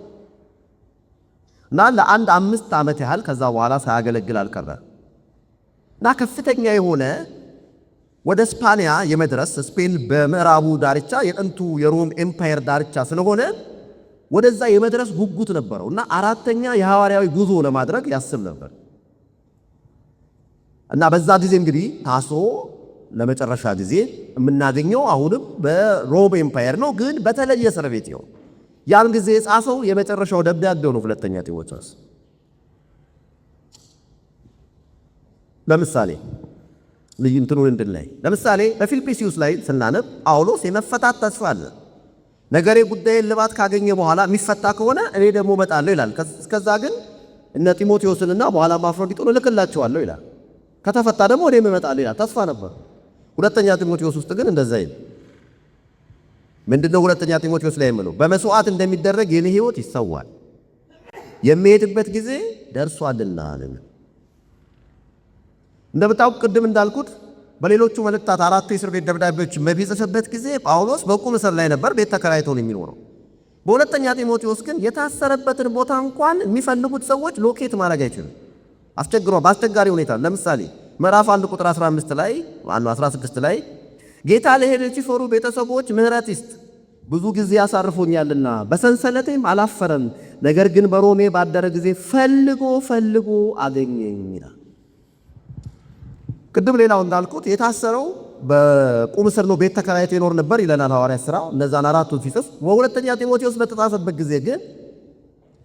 እና ለአንድ 5 ዓመት ያህል ከዛ በኋላ ሳያገለግል አልቀረ እና ከፍተኛ የሆነ ወደ ስፓኒያ የመድረስ ስፔን በምዕራቡ ዳርቻ የጥንቱ የሮም ኤምፓየር ዳርቻ ስለሆነ ወደዛ የመድረስ ጉጉት ነበረው እና 4ኛ የሐዋርያዊ ጉዞ ለማድረግ ያስብ ነበር እና በዛ ጊዜ እንግዲህ ታስሮ ለመጨረሻ ጊዜ የምናገኘው አሁንም በሮም ኤምፓየር ነው፣ ግን በተለየ እስር ቤት ነው። ያን ጊዜ የጻፈው የመጨረሻው ደብዳቤው ነው ሁለተኛ ጢሞቴዎስ። ለምሳሌ ልዩነቱን እንድናይ ለምሳሌ በፊልጵስዩስ ላይ ስናነብ ጳውሎስ የመፈታት ተስፋ አለ። ነገሬ ጉዳይ እልባት ካገኘ በኋላ የሚፈታ ከሆነ እኔ ደግሞ እመጣለሁ ይላል። እስከዛ ግን እነ ጢሞቴዎስንና በኋላ አፍሮዲጡን እልክላቸዋለሁ ይላል። ከተፈታ ደግሞ እኔም እመጣለሁ ይላል። ተስፋ ነበር። ሁለተኛ ጢሞቴዎስ ውስጥ ግን እንደዛ ይል ምንድነው? ሁለተኛ ጢሞቴዎስ ላይ የምለው በመስዋዕት እንደሚደረግ የኔ ሕይወት ይሰዋል፣ የሚሄድበት ጊዜ ደርሷልና አለ። እንደምታውቁ ቅድም እንዳልኩት በሌሎቹ መልእክታት 4 የእስር ቤት ደብዳቤዎች በሚጽፍበት ጊዜ ጳውሎስ በቁም እስር ላይ ነበር፣ ቤት ተከራይቶ ነው የሚኖረው። በሁለተኛ ጢሞቴዎስ ግን የታሰረበትን ቦታ እንኳን የሚፈልጉት ሰዎች ሎኬት ማድረግ አይችሉም። በአስቸጋሪ ሁኔታ ለምሳሌ ምዕራፍ 1 ቁጥር 15 ላይ 16 ላይ ጌታ ለሄደ ሲፈሩ ቤተሰቦች ምሕረት ይስጥ፣ ብዙ ጊዜ ያሳርፎኛልና በሰንሰለቴም አላፈረም፣ ነገር ግን በሮሜ ባደረ ጊዜ ፈልጎ አገኘኝ ይላል። ቅድም ሌላው እንዳልኩት የታሰረው በቁም እስር ነው፣ ቤት ተከራይቶ ይኖር ነበር ይለናል ሐዋርያት ሥራ እነዛን 4ቱን ሲጽፍ። በሁለተኛ ጢሞቴዎስ በተጻፈበት ጊዜ ግን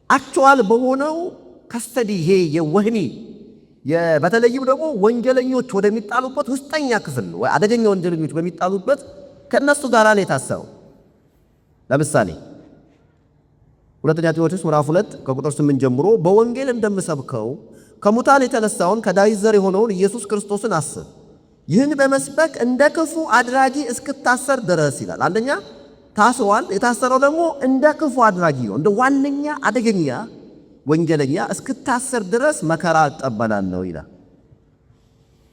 አክቹዋል በሆነው ከስተዲ ይሄ የወህኒ በተለይም ደግሞ ወንጀለኞች ወደሚጣሉበት ውስጠኛ ክፍል ወይ አደገኛ ወንጀለኞች በሚጣሉበት ከነሱ ጋር ነው የታሰረው። ለምሳሌ ሁለተኛ ጢሞቴዎስ ምዕራፍ 2 ከቁጥር 8 ጀምሮ በወንጌል እንደምሰብከው ከሙታን የተነሳውን ከዳዊት ዘር የሆነውን ኢየሱስ ክርስቶስን አስብ፣ ይህን በመስበክ እንደ ክፉ አድራጊ እስክታሰር ድረስ ይላል። አንደኛ ታስሯል። የታሰረው ደግሞ እንደ ክፉ አድራጊ ነው፣ እንደ ዋነኛ አደገኛ ወንጀለኛ እስክታሰር ድረስ መከራ እቀበላለሁ ይላል።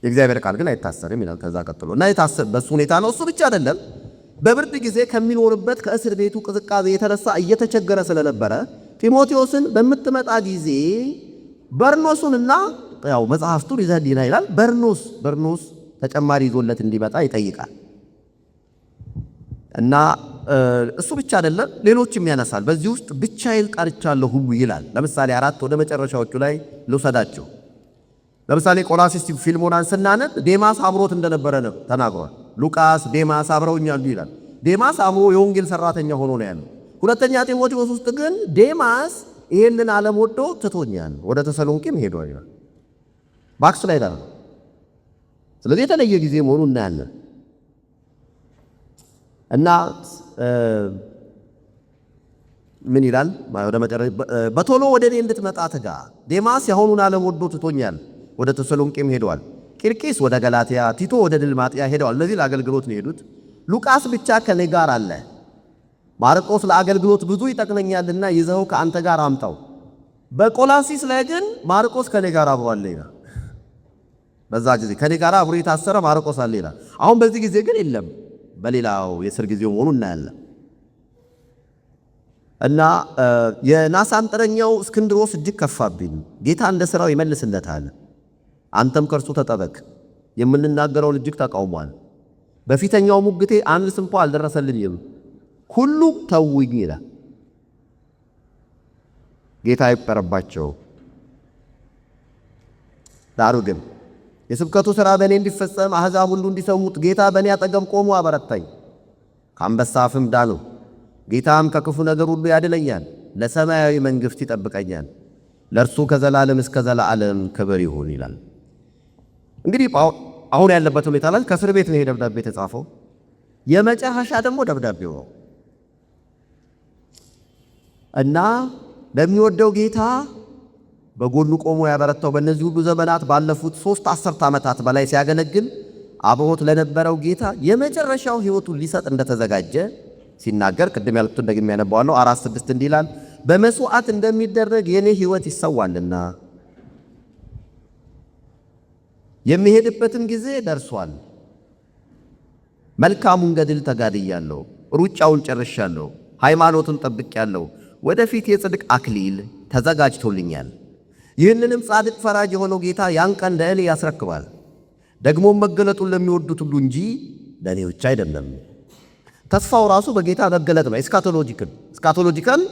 የእግዚአብሔር ቃል ግን አይታሰርም ይላል። ከዛ ቀጥሎ እና የታሰር በሱ ሁኔታ ነው። እሱ ብቻ አይደለም፣ በብርድ ጊዜ ከሚኖርበት ከእስር ቤቱ ቅዝቃዜ የተነሳ እየተቸገረ ስለነበረ ጢሞቴዎስን በምትመጣ ጊዜ በርኖስንና ያው መጽሐፍቱን ይዘህልኝ ይላል። በርኖስ ተጨማሪ ይዞለት እንዲመጣ ይጠይቃል። እና እሱ ብቻ አይደለም፣ ሌሎችም ያነሳል። በዚህ ውስጥ ብቻዬን ቀርቻለሁ ሁሉ ይላል። ለምሳሌ 4 ወደ መጨረሻዎቹ ላይ ልውሰዳቸው። ለምሳሌ ቆላሲስ ፊልሞናን ስናነብ ዴማስ አብሮት እንደነበረ ነው ተናግሯል። ሉቃስ፣ ዴማስ አብረውኛሉ ይላል። ዴማስ አብሮ የወንጌል ሰራተኛ ሆኖ ነው ያለው። ሁለተኛ ጢሞቴዎስ ውስጥ ግን ዴማስ ይሄንን ዓለም ወዶ ትቶኛል፣ ወደ ተሰሎንቄም ሄዷል ይላል። ባክስ ላይ ዳር። ስለዚህ የተለየ ጊዜ መሆኑን እናያለን። እና ምን ይላል? በቶሎ ወደ እኔ እንድትመጣ ትጋ። ዴማስ የአሁኑን ዓለም ወዶ ትቶኛል፣ ወደ ተሰሎንቄም ሄደዋል። ቂርቂስ ወደ ገላትያ፣ ቲቶ ወደ ድልማጥያ ሄደዋል። እነዚህ ለአገልግሎት ነው የሄዱት። ሉቃስ ብቻ ከኔ ጋር አለ። ማርቆስ ለአገልግሎት ብዙ ይጠቅመኛልና ይዘው ከአንተ ጋር አምጣው። በቆላሲስ ላይ ግን ማርቆስ ከኔ ጋር አብሮ አለ ይላል። በዛ ጊዜ ከኔ ጋር አብሮ የታሰረ ማርቆስ አለ ይላል። አሁን በዚህ ጊዜ ግን የለም፣ በሌላው የእስር ጊዜው መሆኑን እናያለን። እና የናስ አንጥረኛው እስክንድሮስ እጅግ ከፋብኝ፣ ጌታ እንደ ሥራው ይመልስለታል፣ አንተም ከእርሱ ተጠበቅ፣ የምንናገረውን እጅግ ተቃውሟል። በፊተኛው ሙግቴ አንድስ እንኳ አልደረሰልኝም፣ ሁሉም ተውኝ ይላል። ጌታ ይቀርባቸው። ዳሩ ግን የስብከቱ ሥራ በእኔ እንዲፈጸም አሕዛብ ሁሉ እንዲሰሙት ጌታ በእኔ አጠገብ ቆሞ አበረታኝ። ከአንበሳ አፍም ዳነው። ጌታም ከክፉ ነገር ሁሉ ያድነኛል፣ ለሰማያዊ መንግሥት ይጠብቀኛል። ለእርሱ ከዘላለም እስከ ዘላለም ክብር ይሁን ይላል። እንግዲህ አሁን ያለበት ሁኔታ ላይ ከእስር ቤት ነው ይሄ ደብዳቤ የተጻፈው። የመጨረሻ ደግሞ ደብዳቤው ነው እና ለሚወደው ጌታ በጎኑ ቆሞ ያበረታው በእነዚህ ሁሉ ዘመናት ባለፉት 3 አስርት ዓመታት በላይ ሲያገለግል አብሮት ለነበረው ጌታ የመጨረሻው ሕይወቱን ሊሰጥ እንደተዘጋጀ ሲናገር ቅድም ያልኩትን ደግሜ ያነባዋለሁ። 4:6 እንዲህ ይላል፣ በመስዋዕት እንደሚደረግ የኔ ሕይወት ይሰዋልና የሚሄድበትም ጊዜ ደርሷል። መልካሙን ገድል ተጋድያለሁ፣ ሩጫውን ጨርሻለሁ፣ ሃይማኖትን ጠብቄያለሁ። ወደፊት የጽድቅ አክሊል ተዘጋጅቶልኛል። ይህንንም ጻድቅ ፈራጅ የሆነው ጌታ ያን ቀን ለእኔ ያስረክባል። ደግሞም መገለጡን ለሚወዱት ሁሉ እንጂ ለእኔ ብቻ አይደለም። ተስፋው ራሱ በጌታ መገለጥ ነው። ስካቶሎጂካል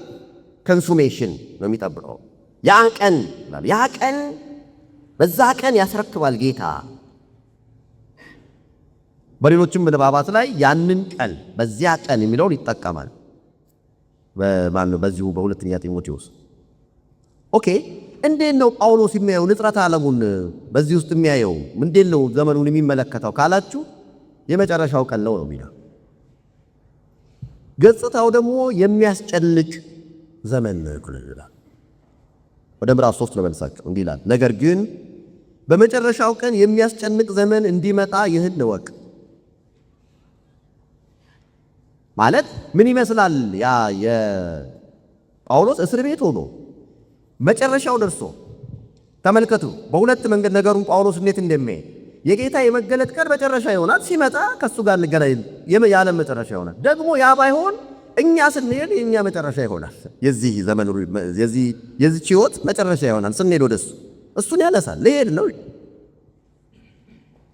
ኮንሱሜሽን ነው የሚጠብቀው። ያ ቀን በዛ ቀን ያስረክባል ጌታ። በሌሎችም ንባባት ላይ ያንን ቀን በዚያ ቀን የሚለውን ይጠቀማል። በዚሁ በሁለተኛ ጢሞቴዎስ። ኦኬ፣ እንዴት ነው ጳውሎስ የሚያየው ንጽረተ ዓለሙን በዚህ ውስጥ የሚያየው እንዴት ነው ዘመኑን የሚመለከተው ካላችሁ የመጨረሻው ቀን ነው የሚለው። ገጽታው ደግሞ የሚያስጨንቅ ዘመን ነው ይላል። ወደ ምዕራፍ 3 ለመልሳችሁ እንዲህ ይላል፣ ነገር ግን በመጨረሻው ቀን የሚያስጨንቅ ዘመን እንዲመጣ ይህን እወቅ። ማለት ምን ይመስላል? ያ የጳውሎስ እስር ቤት ሆኖ መጨረሻው ደርሶ ተመልከቱ። በሁለት መንገድ ነገሩን ጳውሎስ እንዴት እንደሚያይ የጌታ የመገለጥ ቀን መጨረሻ ይሆናል። ሲመጣ ከሱ ጋር እንገናኝ፣ የዓለም መጨረሻ ይሆናል። ደግሞ ያ ባይሆን እኛ ስንሄድ የኛ መጨረሻ ይሆናል። የዚህ ዘመን የዚህ ሕይወት መጨረሻ ይሆናል። ስንሄድ ወደሱ እሱን ያነሳል። ለሄድ ነው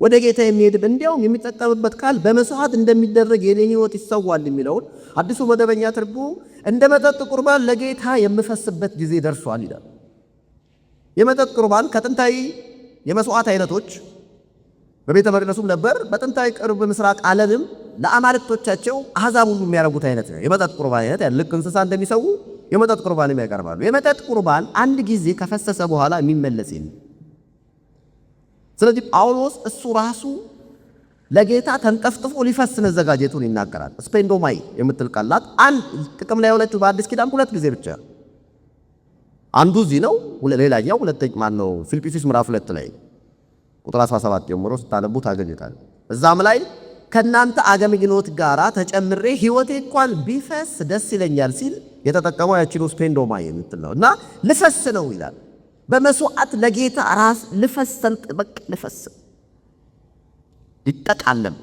ወደ ጌታ የሚሄድ እንዲያውም የሚጠቀምበት ቃል በመስዋዕት እንደሚደረግ የኔ ሕይወት ይሰዋል የሚለውን አዲሱ መደበኛ ትርጉም እንደ መጠጥ ቁርባን ለጌታ የምፈስበት ጊዜ ደርሷል ይላል። የመጠጥ ቁርባን ከጥንታዊ የመስዋዕት አይነቶች በቤተ መቅደሱም ነበር። በጥንታዊ ቅርብ ምስራቅ ዓለምም ለአማልክቶቻቸው አሕዛብ ሁሉ የሚያደርጉት አይነት ነው የመጠጥ ቁርባን አይነት። ልክ እንስሳ እንደሚሰዉ የመጠጥ ቁርባን ያቀርባሉ። የመጠጥ ቁርባን አንድ ጊዜ ከፈሰሰ በኋላ የሚመለስ የለም። ስለዚህ ጳውሎስ እሱ ራሱ ለጌታ ተንጠፍጥፎ ሊፈስ መዘጋጀቱን ይናገራል። ስፔንዶማይ የምትል ቃላት አንድ ጥቅም ላይ የሆነችው በአዲስ ኪዳን 2 ጊዜ ብቻ። አንዱ እዚህ ነው፣ ሌላኛው ሁለተኛው ፊልጵስዩስ ምዕራፍ 2 ላይ ቁጥር 17 ጀምሮ ስታነቡ ታገኙታል። እዛም ላይ ከናንተ አገልግሎት ጋራ ተጨምሬ ሕይወቴ እንኳን ቢፈስ ደስ ይለኛል ሲል የተጠቀመው ያቺኑ ስፔንዶማይ የምትል ነው እና ልፈስ ነው ይላል። በመስዋዕት ለጌታ ራስ ልፈሰን ጥበቅ ልፈስ ይጠቃለም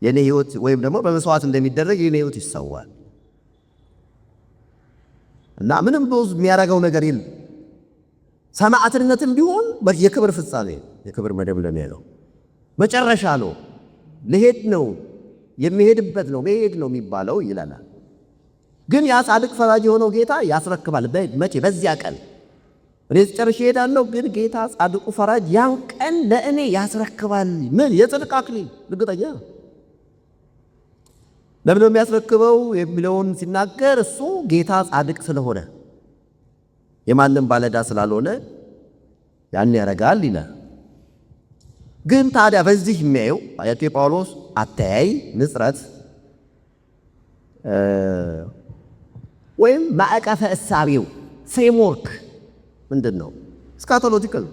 የኔ ሕይወት ወይም ደግሞ በመስዋዕት እንደሚደረግ የኔ ሕይወት ይሰዋል እና ምንም ብዙ የሚያደርገው ነገር የለም። ሰማዕትነትም ቢሆን የክብር ፍጻሜ የክብር መደምደሚያ ነው፣ መጨረሻ ነው፣ ልሄድ ነው፣ የሚሄድበት ነው፣ መሄድ ነው የሚባለው ይለናል። ግን ያ ጻድቅ ፈራጅ የሆነው ጌታ ያስረክባል። መቼ? በዚያ ቀን እኔ ጨርሼ እሄዳለሁ፣ ግን ጌታ ጻድቁ ፈራጅ ያን ቀን ለእኔ ያስረክባል። ምን? የጽድቅ አክሊል። እርግጠኛ ለምን የሚያስረክበው የሚለውን ሲናገር እሱ ጌታ ጻድቅ ስለሆነ የማንም ባለዳ ስላልሆነ ያን ያረጋል ይላል። ግን ታዲያ በዚህ የሚያየው አያቴ ጳውሎስ አተያይ ንጽረት ወይም ማዕቀፈ እሳቤው ፍሬምወርክ ምንድን ነው? ስካቶሎጂካል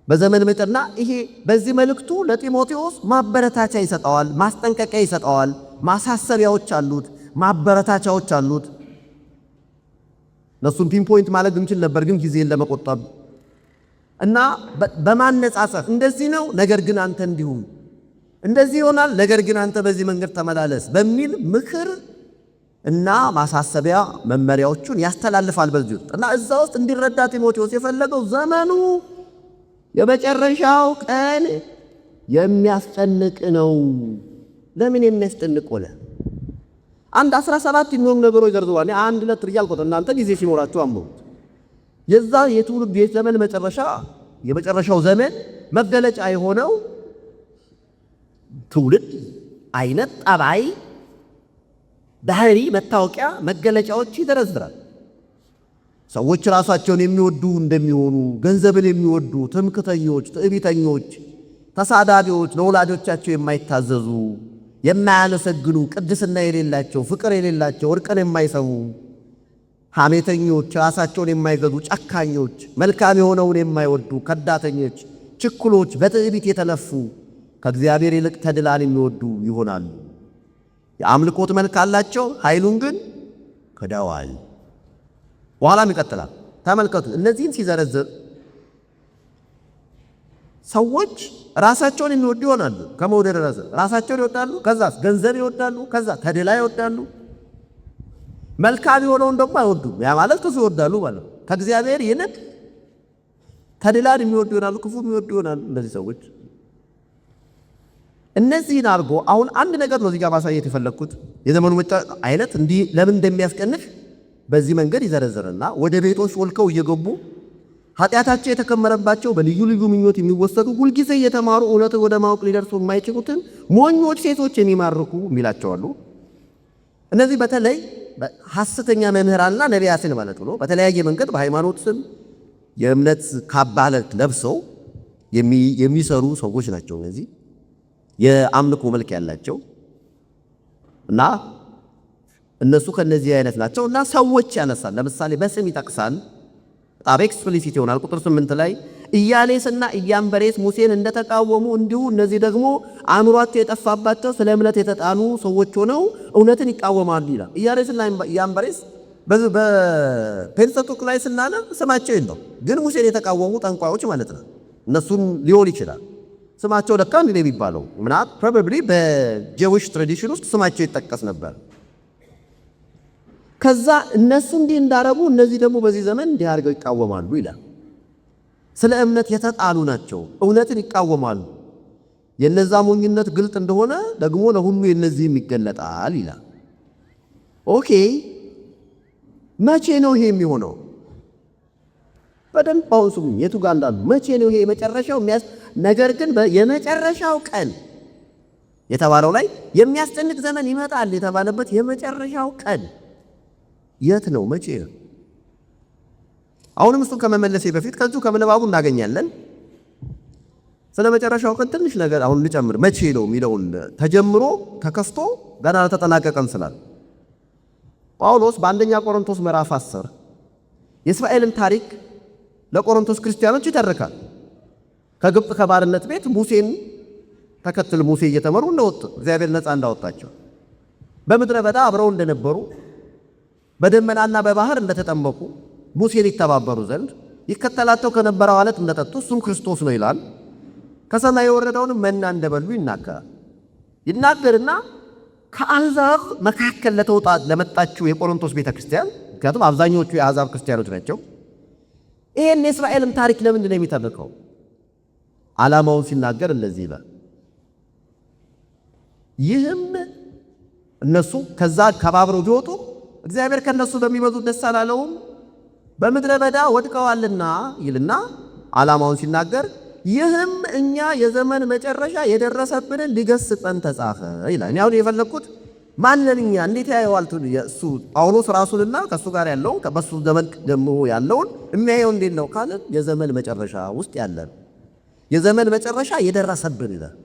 በዘመን ምጥና ይሄ በዚህ መልእክቱ ለጢሞቴዎስ ማበረታቻ ይሰጠዋል፣ ማስጠንቀቂያ ይሰጠዋል፣ ማሳሰቢያዎች አሉት፣ ማበረታቻዎች አሉት። እነሱን ፒንፖይንት ማለት እንችል ነበር፣ ግን ጊዜን ለመቆጠብ እና በማነጻጸር እንደዚህ ነው፣ ነገር ግን አንተ እንዲሁም እንደዚህ ይሆናል፣ ነገር ግን አንተ በዚህ መንገድ ተመላለስ በሚል ምክር እና ማሳሰቢያ መመሪያዎቹን ያስተላልፋል በዚህ ውስጥ። እና እዛ ውስጥ እንዲረዳ ጢሞቴዎስ የፈለገው ዘመኑ የመጨረሻው ቀን የሚያስጨንቅ ነው። ለምን የሚያስጨንቅ ሆነ? አንድ 17 የሚሆኑ ነገሮች ዘርዝሯል። አንድ ለት ያልኩት እናንተ ጊዜ ሲኖራችሁ አንብቡት። የዛ የትውልድ የዘመን መጨረሻ የመጨረሻው ዘመን መገለጫ የሆነው ትውልድ አይነት፣ ጠባይ፣ ባህሪ፣ መታወቂያ፣ መገለጫዎች ይዘረዝራል። ሰዎች ራሳቸውን የሚወዱ እንደሚሆኑ፣ ገንዘብን የሚወዱ፣ ትምክተኞች፣ ትዕቢተኞች፣ ተሳዳቢዎች፣ ለወላጆቻቸው የማይታዘዙ፣ የማያመሰግኑ፣ ቅድስና የሌላቸው፣ ፍቅር የሌላቸው፣ እርቅን የማይሰሙ፣ ሐሜተኞች፣ ራሳቸውን የማይገዙ፣ ጨካኞች፣ መልካም የሆነውን የማይወዱ፣ ከዳተኞች፣ ችኩሎች፣ በትዕቢት የተነፉ፣ ከእግዚአብሔር ይልቅ ተድላን የሚወዱ ይሆናሉ። የአምልኮት መልክ አላቸው፣ ኃይሉን ግን ክደዋል። በኋላም ይቀጥላል። ተመልከቱ። እነዚህን ሲዘረዝር ሰዎች ራሳቸውን የሚወዱ ይሆናሉ። ከመውደድ ራሳቸውን ይወዳሉ። ከዛ ገንዘብ ይወዳሉ። ከዛ ተድላ ይወዳሉ። መልካም የሆነውን ደግሞ አይወዱም። ያ ማለት ክፉ ይወዳሉ ማለት ነው። ከእግዚአብሔር ይልቅ ተድላን የሚወዱ ይሆናሉ፣ ክፉ የሚወዱ ይሆናሉ። እነዚህ ሰዎች እነዚህን አድርጎ አሁን አንድ ነገር ነው እዚህ ጋር ማሳየት የፈለግኩት የዘመኑ አይነት እንዲህ ለምን እንደሚያስቀንፍ በዚህ መንገድ ይዘረዝርና ወደ ቤቶች ወልከው እየገቡ ኃጢአታቸው የተከመረባቸው በልዩ ልዩ ምኞት የሚወሰዱ ሁልጊዜ እየተማሩ እውነትን ወደ ማወቅ ሊደርሱ የማይችሉትን ሞኞች ሴቶች የሚማርኩ የሚላቸዋሉ። እነዚህ በተለይ ሐሰተኛ መምህራንና ነቢያትን ማለት ነው። በተለያየ መንገድ በሃይማኖት ስም የእምነት ካባ ለብሰው የሚሰሩ ሰዎች ናቸው። እነዚህ የአምልኮ መልክ ያላቸው እና እነሱ ከነዚህ አይነት ናቸው። እና ሰዎች ያነሳል። ለምሳሌ በስም ይጠቅሳል። በጣም ኤክስፕሊሲት ይሆናል። ቁጥር 8 ላይ ኢያኔስና ኢያንበሬስ ሙሴን እንደተቃወሙ እንዲሁ እነዚህ ደግሞ አእምሯቸው የጠፋባቸው ስለ እምነት የተጣኑ ሰዎች ሆነው እውነትን ይቃወማሉ ይላል። ኢያኔስና ኢያንበሬስ በፔንተኮስት ላይ ስናነብ ስማቸው የለው፣ ግን ሙሴን የተቃወሙ ጠንቋዮች ማለት ነው። እነሱን ሊሆን ይችላል ስማቸው ለካ እንዴ የሚባለው ምናት ፕሮባብሊ በጄዊሽ ትራዲሽን ውስጥ ስማቸው ይጠቀስ ነበር። ከዛ እነሱ እንዲህ እንዳረጉ እነዚህ ደግሞ በዚህ ዘመን እንዲህ አድርገው ይቃወማሉ ይላል። ስለ እምነት የተጣሉ ናቸው፣ እውነትን ይቃወማሉ። የነዛ ሞኝነት ግልጥ እንደሆነ ደግሞ ለሁሉ የነዚህም ይገለጣል ይላል። ኦኬ፣ መቼ ነው ይሄ የሚሆነው? በደንብ አሁን ስሙ የቱ ጋር እንዳሉ መቼ ነው ይሄ የመጨረሻው ነገር ግን የመጨረሻው ቀን የተባለው ላይ የሚያስጨንቅ ዘመን ይመጣል የተባለበት የመጨረሻው ቀን የት ነው? መቼ ነው? አሁንም እሱን ከመመለሴ በፊት ከዚሁ ከምንባቡ እናገኛለን። ስለ መጨረሻው ቀን ትንሽ ነገር አሁን ልጨምር። መቼ ነው የሚለውን ተጀምሮ ተከፍቶ ገና አልተጠናቀቀም ስላል ጳውሎስ በአንደኛ ቆሮንቶስ ምዕራፍ 10 የእስራኤልን ታሪክ ለቆሮንቶስ ክርስቲያኖች ይተርካል። ከግብፅ ከባርነት ቤት ሙሴን ተከትል ሙሴ እየተመሩ እንደወጡ እግዚአብሔር ነፃ እንዳወጣቸው በምድረ በዳ አብረው እንደነበሩ በደመናና በባህር እንደተጠመቁ ሙሴን ይተባበሩ ዘንድ ይከተላቸው ከነበረው አለት እንደጠጡ እሱም ክርስቶስ ነው ይላል። ከሰማይ የወረደውን መና እንደበሉ ይናገርና ከአሕዛብ መካከል ለመጣችው የቆሮንቶስ ቤተክርስቲያን፣ ምክንያቱም አብዛኞቹ የአሕዛብ ክርስቲያኖች ናቸው። ይሄን የእስራኤልን ታሪክ ለምንድን ነው የሚተርከው? ዓላማውን ሲናገር እንደዚህ ይላል። ይህም እነሱ ከዛ ከባብረው ቢወጡ እግዚአብሔር ከነሱ በሚበዙት ደስ አላለውም፣ በምድረ በዳ ወድቀዋልና ይልና ዓላማውን ሲናገር ይህም እኛ የዘመን መጨረሻ የደረሰብንን ሊገስጸን ተጻፈ ይላል። እኔ አሁን የፈለግኩት ማንን እኛ እንዴት ያየዋል? እሱ ጳውሎስ ራሱንና ከእሱ ጋር ያለውን በሱ ዘመን ደግሞ ያለውን የሚያየው እንዴት ነው ካለ የዘመን መጨረሻ ውስጥ ያለን የዘመን መጨረሻ የደረሰብን ይላል።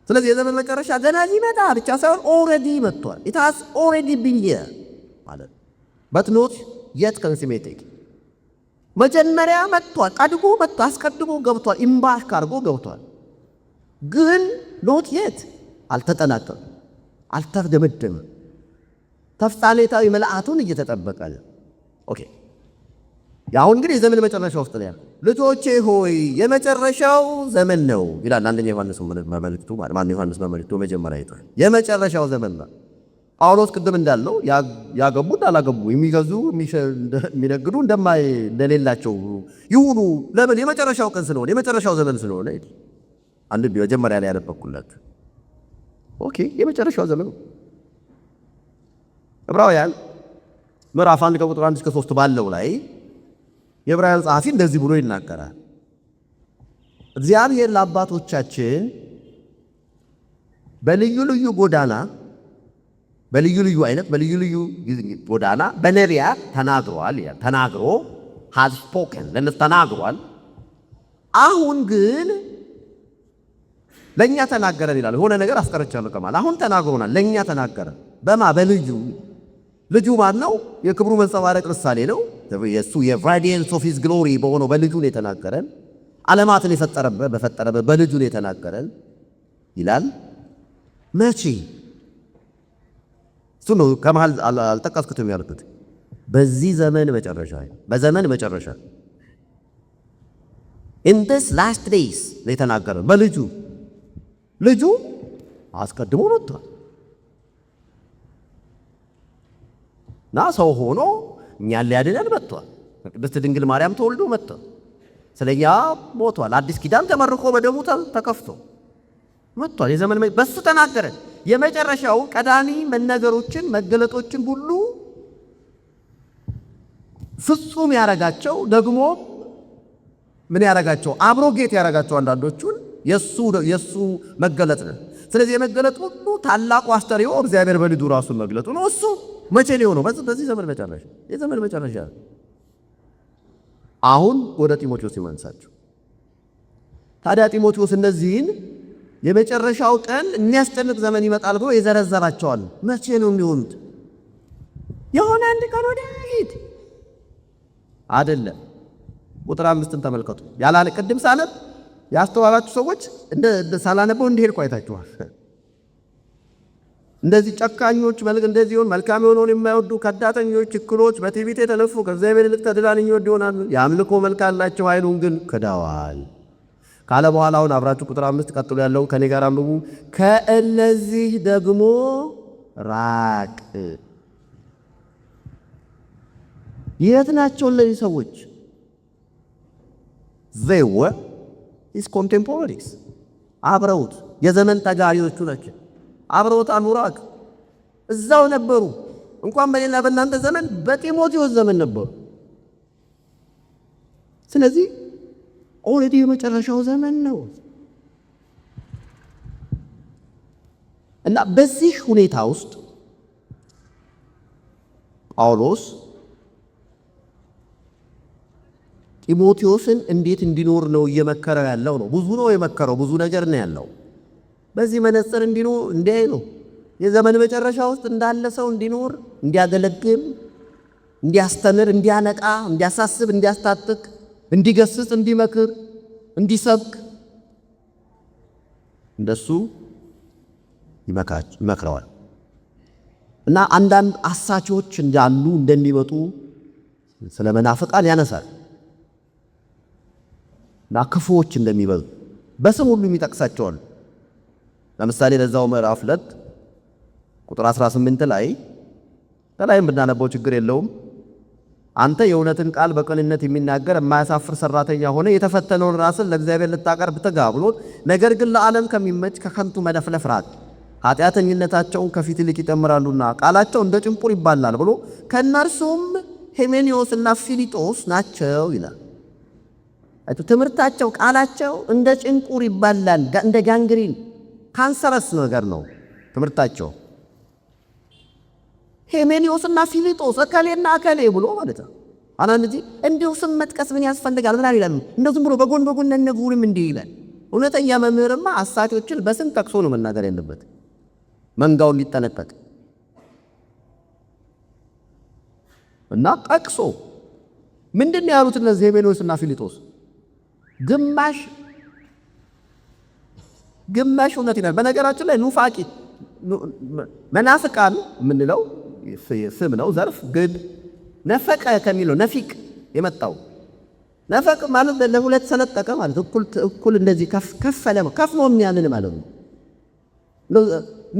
ስለዚህ የዘመን መጨረሻ ገና ሊመጣ ብቻ ሳይሆን ኦልሬዲ መጥቷል። it has already been here ማለት but not yet consummated። መጀመሪያ መጥቷል፣ ቀድሞ መጥቷል፣ አስቀድሞ ገብቷል፣ ኢምባርክ አድርጎ ገብቷል። ግን not yet አልተጠናቀቀም፣ አልተደመደመም። ተፍጻሜታዊ መልአቱን እየተጠበቀ ነው። ኦኬ ያሁን እንግዲህ የዘመን መጨረሻ ውስጥ ነው ያለው። ልጆቼ ሆይ የመጨረሻው ዘመን ነው ይላል አንደኛ ዮሐንስ መልእክቱ ማን ዮሐንስ መልእክቱ መጀመሪያ ይጣል የመጨረሻው ዘመን ነው። ጳውሎስ ቅድም እንዳለው ያገቡ እንዳላገቡ የሚገዙ የሚነግዱ እንደሌላቸው ይሁኑ። ለምን? የመጨረሻው ቀን ስለሆነ የመጨረሻው ዘመን ስለሆነ። አንድ መጀመሪያ ላይ ያነበብኩለት ኦኬ የመጨረሻው ዘመን ነው። ዕብራውያን ምዕራፍ 1 ከቁጥር 1 እስከ 3 ባለው ላይ የዕብራውያን ጸሐፊ እንደዚህ ብሎ ይናገራል። እግዚአብሔር ለአባቶቻችን በልዩ ልዩ ጎዳና በልዩ ልዩ አይነት በልዩ ልዩ ጎዳና በነቢያት ተናግሯል። ተናግሮ has spoken ለነሱ ተናግሯል። አሁን ግን ለኛ ተናገረን ይላል። የሆነ ነገር አስቀርቻለሁ ከማለት አሁን ተናግሮናል፣ ለኛ ተናገረን። በማ በልጁ ልጁ ማን ነው? የክብሩ መንጸባረቅ ምሳሌ ነው። የሱ የራዲየንስ ኦፍ ሂዝ ግሎሪ በሆነው በልጁ ነው የተናገረን። ዓለማትን በፈጠረበት በልጁ ነው የተናገረን ይላል። መቼ? እሱ ነው ከመሃል አልጠቀስኩትም ያልኩት። በዚህ ዘመን መጨረሻ በዘመን መጨረሻ in this last days ነው የተናገረን በልጁ። ልጁ አስቀድሞ መጥቷል እና ሰው ሆኖ እኛን ሊያድነን መጥቷል። ቅድስት ድንግል ማርያም ተወልዶ መጥቷል። ስለኛ ሞቷል። አዲስ ኪዳን ተመርቆ በደሙ ተከፍቶ መጥቷል። የዘመን በሱ ተናገረን። የመጨረሻው ቀዳሚ መነገሮችን መገለጦችን ሁሉ ፍጹም ያረጋቸው ደግሞ ምን ያረጋቸው? አብሮጌት ያረጋቸው አንዳንዶቹን የሱ መገለጥ ነው። ስለዚህ የመገለጥ ሁሉ ታላቁ አስተርእዮ እግዚአብሔር በልጁ ራሱን መግለጡ ነው። እሱ መቼ ሊሆነው? በዚህ ዘመን መጨረሻ የዘመን መጨረሻ። አሁን ወደ ጢሞቴዎስ ይመንሳቸው። ታዲያ ጢሞቴዎስ እነዚህን የመጨረሻው ቀን የሚያስጨንቅ ዘመን ይመጣል ብሎ የዘረዘራቸዋል። መቼ ነው የሚሆኑት? የሆነ አንድ ቀን ወደፊት አይደለም። ቁጥር 5ን ተመልከቱ። ያላለ ቅድም ሳነብ ያስተዋላችሁ ሰዎች እንደ ሳላነበው እንዲሄድ ቆይታችኋል። እንደዚህ ጨካኞች እንደዚህ ይሆን መልካም የሆነውን የማይወዱ ከዳተኞች፣ ችክሎች፣ በትዕቢት የተነፉ ከእግዚአብሔር ይልቅ ተድላን የሚወዱ ይሆናሉ። የአምልኮ መልክ አላቸው፣ ኃይሉን ግን ክደዋል ካለ በኋላ አሁን አብራችሁ ቁጥር 5 ቀጥሎ ያለው ከኔ ጋር አንብቡ። ከእነዚህ ደግሞ ራቅ። የት ናቸው እነዚህ ሰዎች? they were his contemporaries አብረውት የዘመን ተጋሪዎቹ ናቸው። አብረውት አኑራክ እዛው ነበሩ። እንኳን በሌላ በእናንተ ዘመን በጢሞቴዎስ ዘመን ነበሩ። ስለዚህ ኦልሬዲ የመጨረሻው ዘመን ነው እና በዚህ ሁኔታ ውስጥ ጳውሎስ ጢሞቴዎስን እንዴት እንዲኖር ነው እየመከረው ያለው ነው። ብዙ ነው የመከረው፣ ብዙ ነገር ነው ያለው። በዚህ መነጽር እንዲኖር እንዲያይ ነው። የዘመን መጨረሻ ውስጥ እንዳለ ሰው እንዲኖር፣ እንዲያገለግል፣ እንዲያስተምር፣ እንዲያነቃ፣ እንዲያሳስብ፣ እንዲያስታጥቅ፣ እንዲገስጽ፣ እንዲመክር፣ እንዲሰብክ እንደሱ ይመክረዋል እና አንዳንድ አሳቾች እንዳሉ እንደሚመጡ ስለ መናፍቃን ያነሳል እና ክፉዎች እንደሚበዙ በስም ሁሉ የሚጠቅሳቸዋል። ለምሳሌ ለዛው ምዕራፍ 2 ቁጥር 18 ላይ ብናነበው ችግር የለውም። አንተ የእውነትን ቃል በቅንነት የሚናገር የማያሳፍር ሰራተኛ ሆነ የተፈተነውን ራስን ለእግዚአብሔር ልታቀርብ ትጋ ብሎት፣ ነገር ግን ለዓለም ከሚመች ከከንቱ መለፍለፍ ራቅ፣ ኃጢአተኝነታቸውን ከፊት ይልቅ ይጨምራሉና ቃላቸው እንደ ጭንቁር ይባላል ብሎ ከእነርሱም ሄሜኔዎስና ፊሊጦስ ናቸው ይላል። ትምህርታቸው ቃላቸው እንደ ጭንቁር ይባላል፣ እንደ ጋንግሪን ካንሰረስ ነገር ነው ትምህርታቸው። ሄሜኔዎስና ፊሊጦስ እከሌና እከሌ ብሎ ማለት ነው። አንዳንድ እንዲሁ ስም መጥቀስ ምን ያስፈልጋል? ምን ይላል? እንደው ዝም ብሎ በጎን ነነጉርም እንዲህ ይላል። እውነተኛ መምህርማ አሳቾችን በስም ጠቅሶ ነው መናገር ያለበት፣ መንጋውን ሊጠነቀቅ እና ጠቅሶ ምንድን ነው ያሉት እነዚህ ሄሜኔዎስና ፊሊጦስ? ግማሽ እውነት ይላል። በነገራችን ላይ ኑፋቂ መናፍቃን የምንለው ስም ነው፣ ዘርፍ ግን ነፈቀ ከሚለው ነፊቅ የመጣው ነፈቅ ማለት ለሁለት ሰነጠቀ ማለት እኩል እንደዚህ ከፈለ ከፍ ነው የሚያንን ማለት ነው።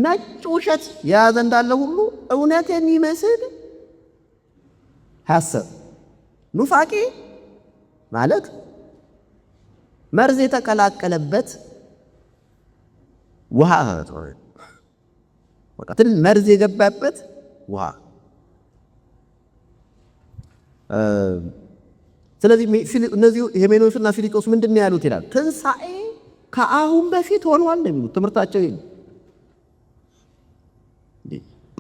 ነጭ ውሸት የያዘ እንዳለ ሁሉ እውነት የሚመስል ሐሰት ኑፋቄ ማለት መርዝ የተቀላቀለበት ውሃ በቃ መርዝ የገባበት ውሃ። ስለዚህ እነዚህ ሄሜኔዎስና ፊልጶስ ምንድን ነው ያሉት ይላል? ትንሣኤ ከአሁን በፊት ሆኗል ነው የሚሉት። ትምህርታቸው ይሄ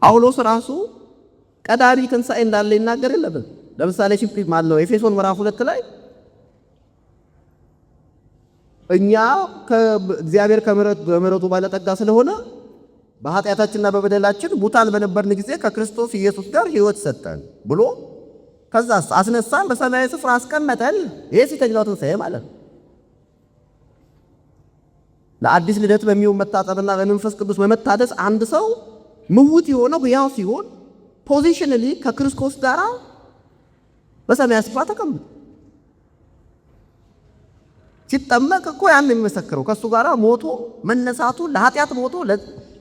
ጳውሎስ ራሱ ቀዳሚ ትንሣኤ እንዳለ ይናገር የለብን? ለምሳሌ ኤፌሶን ምዕራፍ 2 ላይ እኛ ከእግዚአብሔር ከምሕረቱ ባለጠጋ ስለሆነ በኃጢአታችንና በበደላችን ሙታን በነበርን ጊዜ ከክርስቶስ ኢየሱስ ጋር ሕይወት ሰጠን ብሎ ከዛ አስነሳን፣ በሰማያዊ ስፍራ አስቀመጠን። ይሄ ፊተኛው ትንሣኤ ማለት ነው። ለአዲስ ልደት በሚሆን መታጠብና በመንፈስ ቅዱስ በመታደስ አንድ ሰው ምውት የሆነው ሕያው ሲሆን ፖዚሽናሊ ከክርስቶስ ጋር በሰማያዊ ስፍራ ተቀምጧል። ሲጠመቅ እኮ ያን የሚመሰክረው ከሱ ጋር ሞቶ መነሳቱ ለኃጢአት ሞቶ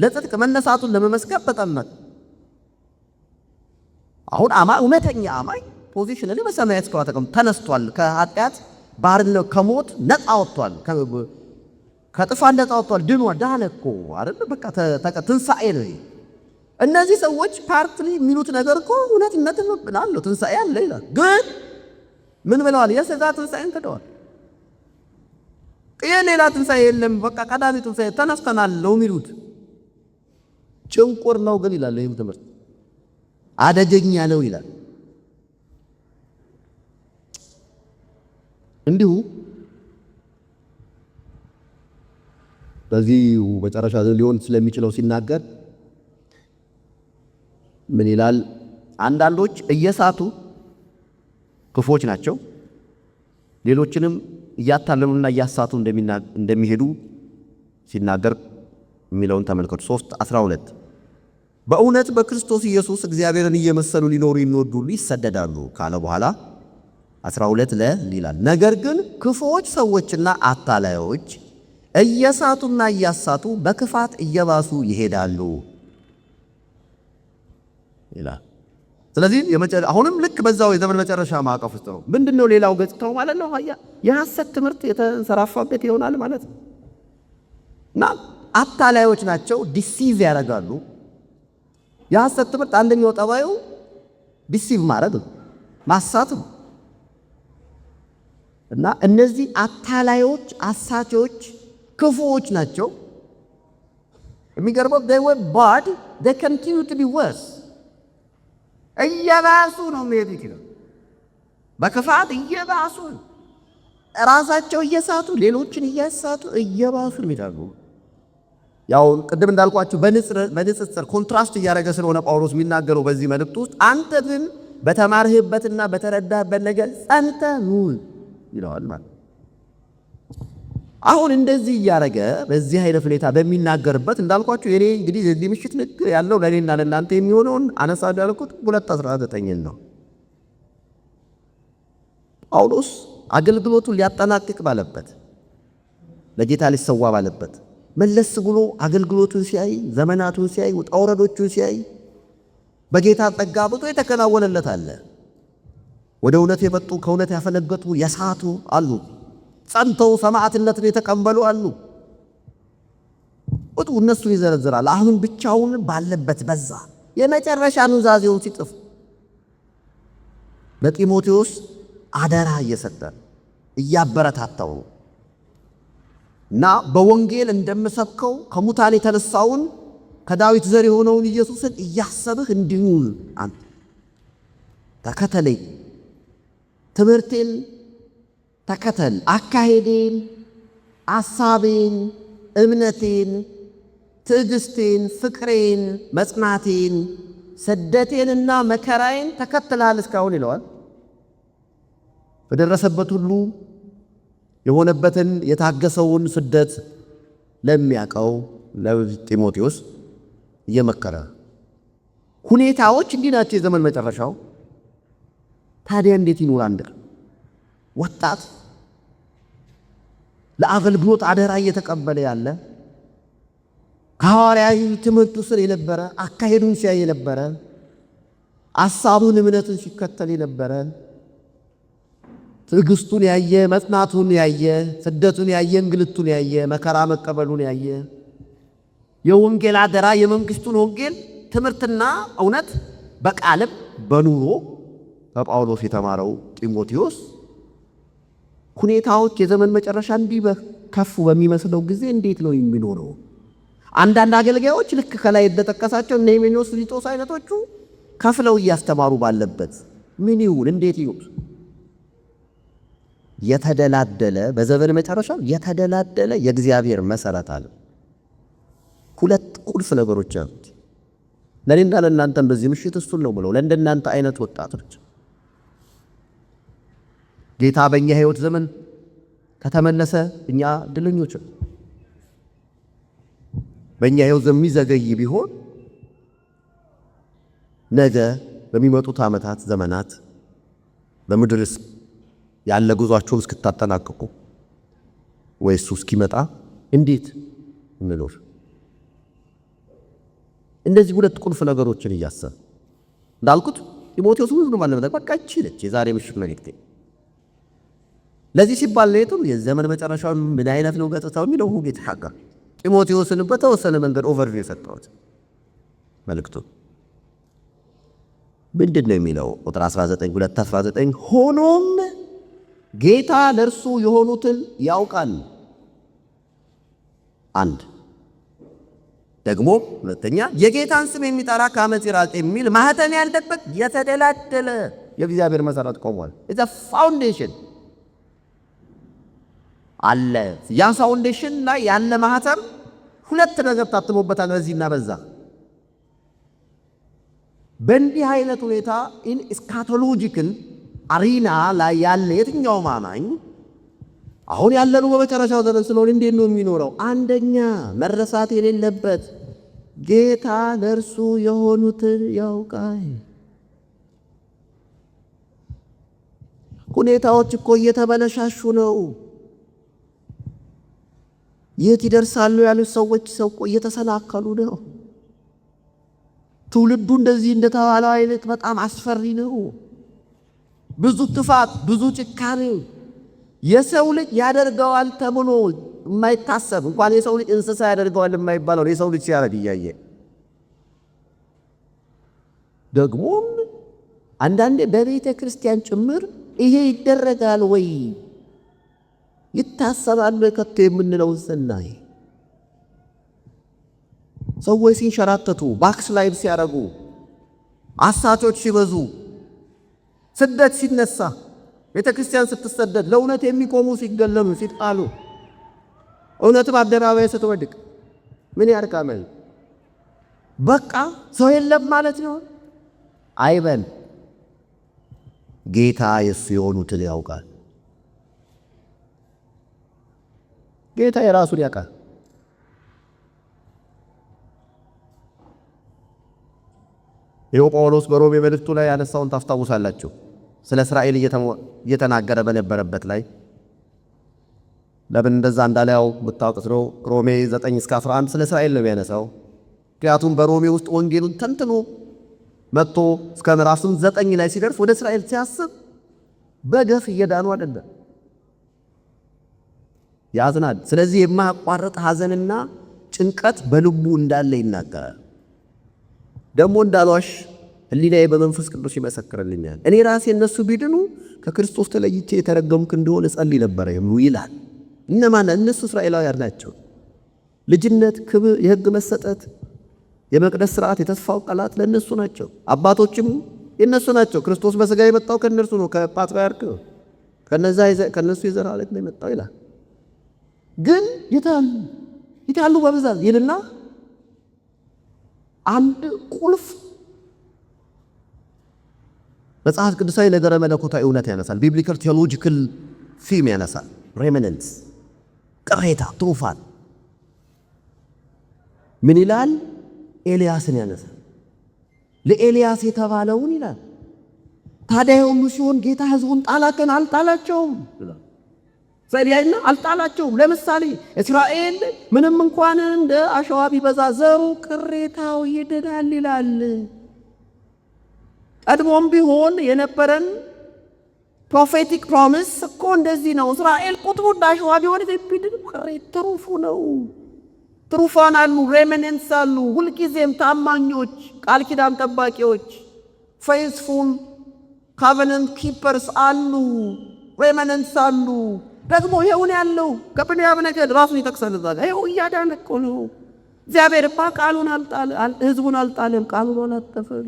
ለጽድቅ መነሳቱን ለመመስከር ተጠመቀ። አሁን እውነተኛ አማኝ ፖዚሽናሊ በሰማያዊ ስፍራ ተነስቷል። ከኃጢአት ባርነት ከሞት ነፃ ወጥቷል። ከጥፋት ነፃ ወጥቷል። ዳነ እኮ አይደል? በቃ ትንሣኤ ነው። እነዚህ ሰዎች ፓርትሊ የሚሉት ነገር እኮ እውነትነት ነው። ትንሣኤ አለ ይላል። ግን ምን ብለዋል? የሥጋ ትንሣኤን ክደዋል። ሌላ ትንሣኤ የለም፣ በቃ ቀዳሚ ትንሣኤ ተነስተናል ነው የሚሉት። ጭንቁር ነው ግን ይላል። ይህም ትምህርት አደገኛ ነው ይላል። እንዲሁ በዚህ መጨረሻ ሊሆን ስለሚችለው ሲናገር ምን ይላል? አንዳንዶች እየሳቱ ክፎች ናቸው፣ ሌሎችንም እያታለሉና እያሳቱ እንደሚሄዱ ሲናገር የሚለውን ተመልከቱ። 3:12 በእውነት በክርስቶስ ኢየሱስ እግዚአብሔርን እየመሰሉ ሊኖሩ የሚወዱ ሁሉ ይሰደዳሉ ካለ በኋላ 12 ይላል፣ ነገር ግን ክፉዎች ሰዎችና አታላዮች እየሳቱና እያሳቱ በክፋት እየባሱ ይሄዳሉ ይላል። ስለዚህ አሁንም ልክ በዛው የዘመን መጨረሻ ማዕቀፍ ውስጥ ነው። ምንድነው ሌላው ገጽታው ማለት ነው? የሐሰት ትምህርት የተንሰራፋበት ይሆናል ማለት ነው። እና አታላዮች ናቸው፣ ዲሲቭ ያደርጋሉ። የሐሰት ትምህርት አንደኛው ጠባዩ ዲሲቭ ማድረግ ነው፣ ማሳት ነው። እና እነዚህ አታላዮች፣ አሳቾች፣ ክፉዎች ናቸው። የሚገርመው they were bad, they continue to be worse። እየባሱ ነው የሚሄዱት ይላል። በክፋት እየባሱ ራሳቸው እየሳቱ ሌሎችን እያሳቱ እየባሱ ይሄዳሉ። ያው ቅድም እንዳልኳችሁ በንጽጽር ኮንትራስት እያደረገ ስለሆነ ጳውሎስ የሚናገረው በዚህ መልእክት ውስጥ አንተ ግን በተማርህበትና በተረዳህበት ነገር ጸንተህ ኑር ይለዋል ማለት። አሁን እንደዚህ እያደረገ በዚህ አይነት ሁኔታ በሚናገርበት እንዳልኳችሁ የኔ እንግዲህ እዚህ ምሽት ንግግር ያለው ለኔና ለእናንተ የሚሆነውን አነሳ ያልኩት 2:19 ነው። ጳውሎስ አገልግሎቱን ሊያጠናቅቅ ባለበት፣ ለጌታ ሊሰዋ ባለበት መለስ ብሎ አገልግሎቱን ሲያይ፣ ዘመናቱን ሲያይ፣ ውጣ ውረዶቹን ሲያይ በጌታ ጸጋ ብዙ የተከናወነለት አለ። ወደ እውነት የመጡ ከእውነት ያፈነገጡ የሳቱ አሉ። ጸንተው ሰማዕትነትን የተቀበሉ አሉ። እነሱን ይዘረዝራል። አሁን ብቻውን ባለበት በዛ የመጨረሻ ኑዛዜውን ሲጽፍ ለጢሞቴዎስ አደራ እየሰጠ እያበረታታው እና በወንጌል እንደምሰብከው ከሙታን የተነሳውን ከዳዊት ዘር የሆነውን ኢየሱስን እያሰብህ እንዲሁ አንተ ተከተለኝ፣ ትምህርቴን ተከተል፣ አካሄዴን፣ አሳቤን፣ እምነቴን፣ ትዕግስቴን፣ ፍቅሬን፣ መጽናቴን፣ ስደቴንና መከራዬን ተከትለሃል እስካሁን ይለዋል። በደረሰበት ሁሉ የሆነበትን የታገሰውን ስደት ለሚያውቀው ለጢሞቴዎስ እየመከረ ሁኔታዎች እንዲህ ናቸው። የዘመን መጨረሻው ታዲያ እንዴት ይኖር አንድ ወጣት ለአገልግሎት አደራ እየተቀበለ ያለ ከሐዋርያዊ ትምህርቱ ስር የነበረ አካሄዱን ሲያይ የነበረ አሳቡን እምነቱን ሲከተል የነበረ ትዕግስቱን ያየ መጽናቱን ያየ ስደቱን ያየ እንግልቱን ያየ መከራ መቀበሉን ያየ የወንጌል አደራ የመንግስቱን ወንጌል ትምህርትና እውነት በቃልም በኑሮ ከጳውሎስ የተማረው ጢሞቴዎስ ሁኔታዎች የዘመን መጨረሻ እንዲህ ከፍ በሚመስለው ጊዜ እንዴት ነው የሚኖረው? አንዳንድ አገልጋዮች ልክ ከላይ እንደተጠቀሳቸው እነ ሂሜኔዎስ ፊሊጦስ አይነቶቹ ከፍለው እያስተማሩ ባለበት ምን ይሁን እንዴት ይሁን? የተደላደለ በዘመን መጨረሻ የተደላደለ የእግዚአብሔር መሰረት አለ። ሁለት ቁልፍ ነገሮች አሉት። ለኔና ለእናንተም በዚህ ምሽት እሱን ነው ብለው ለእንደናንተ አይነት ወጣቶች ጌታ በእኛ ህይወት ዘመን ከተመለሰ እኛ እድለኞች ነን። በእኛ ህይወት ዘመን የሚዘገይ ቢሆን ነገ በሚመጡት ዓመታት ዘመናት በምድርስ ያለ ጉዟቸውን እስክታጠናቅቁ ወይ እሱ እስኪመጣ እንዴት እንኖር? እንደዚህ ሁለት ቁልፍ ነገሮችን እያሰብ እንዳልኩት ጢሞቴዎስ ሁሉ ማለት ነው። በቃ እቺ የዛሬ ምሽት መልእክቴ ለዚህ ሲባል ነው የዘመን መጨረሻው ምን አይነት ነው ገጽታው የሚለው ጌታ ሐቃ ጢሞቴዎስን በተወሰነ መንገድ ኦቨርቪው ሰጥቷል። መልእክቱ ምንድን ነው የሚለው? ቁጥር 19 ሆኖም ጌታ ለእርሱ የሆኑትን ያውቃል። አንድ ደግሞ ሁለተኛ የጌታን ስም የሚጠራ ከዓመፅ ይራቅ የሚል ማህተም ያለበት የተደላደለ የእግዚአብሔር መሰረት ቆሟል። it's a foundation አለ። ያ ፋውንዴሽን ላይ ያለ ማህተም ሁለት ነገር ታትሞበታል በዚህና በዛ። በእንዲህ አይነት ሁኔታ ኢን ኤስካቶሎጂካል አሪና ላይ ያለ የትኛው አማኝ አሁን ያለነው በመጨረሻው ዘመን ስለሆነ እንዴት ነው የሚኖረው? አንደኛ መረሳት የሌለበት ጌታ ለእርሱ የሆኑትን ያውቃል። ሁኔታዎች እኮ እየተበለሻሹ ነው። የት ይደርሳሉ ያሉት ሰዎች እኮ እየተሰናከሉ ነው። ትውልዱ እንደዚህ እንደተባለው አይነት በጣም አስፈሪ ነው። ብዙ ጥፋት፣ ብዙ ጭካኔ የሰው ልጅ ያደርገዋል ተብሎ የማይታሰብ እንኳን የሰው ልጅ እንስሳ ያደርገዋል የማይባለው የሰው ልጅ ሲያረድ እያየ ደግሞም አንዳንዴ በቤተ ክርስቲያን ጭምር ይሄ ይደረጋል ወይ ይታሰባል ከቶ የምንለው ስናይ ሰዎች ሲንሸራተቱ ባክስላይድ ሲያረጉ አሳቾች ሲበዙ ስደት ሲነሳ ቤተ ክርስቲያን ስትሰደድ ለእውነት የሚቆሙ ሲገለሉ ሲጣሉ እውነት በአደባባይ ስትወድቅ ምን ያርካመል? በቃ ሰው የለም ማለት ነው አይበል። ጌታ የሱ የሆኑትን ያውቃል። ጌታ የራሱን ያውቃል። ይኸው ጳውሎስ በሮሜ መልእክቱ ላይ ያነሳውን ታስታውሳላችሁ። ስለ እስራኤል እየተናገረ በነበረበት ላይ ለምን እንደዛ እንዳለው ብታውቁ ሮሜ 9-11 ስለ እስራኤል ነው ያነሳው። ምክንያቱም በሮሜ ውስጥ ወንጌሉን ተንትኖ መጥቶ እስከ ምዕራፍ 9 ላይ ሲደርስ ወደ እስራኤል ሲያስብ በገፍ እየዳኑ አይደለም፣ ያዝናል። ስለዚህ የማያቋርጥ ሐዘንና ጭንቀት በልቡ እንዳለ ይናገራል። ደግሞ እንዳልዋሽ ሕሊናዬ በመንፈስ ቅዱስ ይመሰክርልኛል፣ እኔ ራሴ እነሱ ቢድኑ ከክርስቶስ ተለይቼ የተረገምኩ እንደሆነ ጸልይ ነበር ይላል። እነማን? እነሱ እስራኤላውያን ናቸው። ልጅነት፣ ክብር፣ የሕግ መሰጠት፣ የመቅደስ ሥርዓት፣ የተስፋው ቃላት ለእነሱ ናቸው። አባቶችም የእነሱ ናቸው። ክርስቶስ በሥጋ የመጣው ከእነርሱ ነው፣ ከፓትርያርክ ነው፣ ከእነሱ የዘር ሐረግ ነው የመጣው ይላል። ግን የታሉ በብዛት ይልና አንድ ቁልፍ መጽሐፍ ቅዱሳዊ ነገረ መለኮታዊ እውነት ያነሳል። ቢብሊካል ቴዎሎጂካል ፊም ያነሳል። ሬሚነንስ ቅሬታ፣ ትሩፋት ምን ይላል? ኤልያስን ያነሳል። ለኤልያስ የተባለውን ይላል ታዲያ ሁሉ ሲሆን ጌታ ሕዝቡን ጣላከን አልጣላቸውም? ዘሪያና አልጣላቸውም። ለምሳሌ እስራኤል ምንም እንኳን እንደ አሸዋ ቢበዛ ዘሩ ቅሬታው ይድናል ይላል። ቀድሞም ቢሆን የነበረን ፕሮፌቲክ ፕሮሚስ እኮ እንደዚህ ነው። እስራኤል ቁጥሩ እንደ አሸዋ ቢሆን ቢድን ቅሬት ትሩፉ ነው። ትሩፋን አሉ፣ ሬመነንስ አሉ፣ ሁልጊዜም ታማኞች፣ ቃል ኪዳን ጠባቂዎች፣ ፌይስፉል ካቨነንት ኪፐርስ አሉ፣ ሬመነንስ አሉ። ደግሞ ይኸውን ያለው ከብንያም ነገድ ራሱን ይጠቅሳል። እዛ ጋር ይኸው እያዳነ እኮ ነው። እግዚአብሔርማ ቃሉን ሕዝቡን አልጣለም፣ ቃሉን አላጠፈም።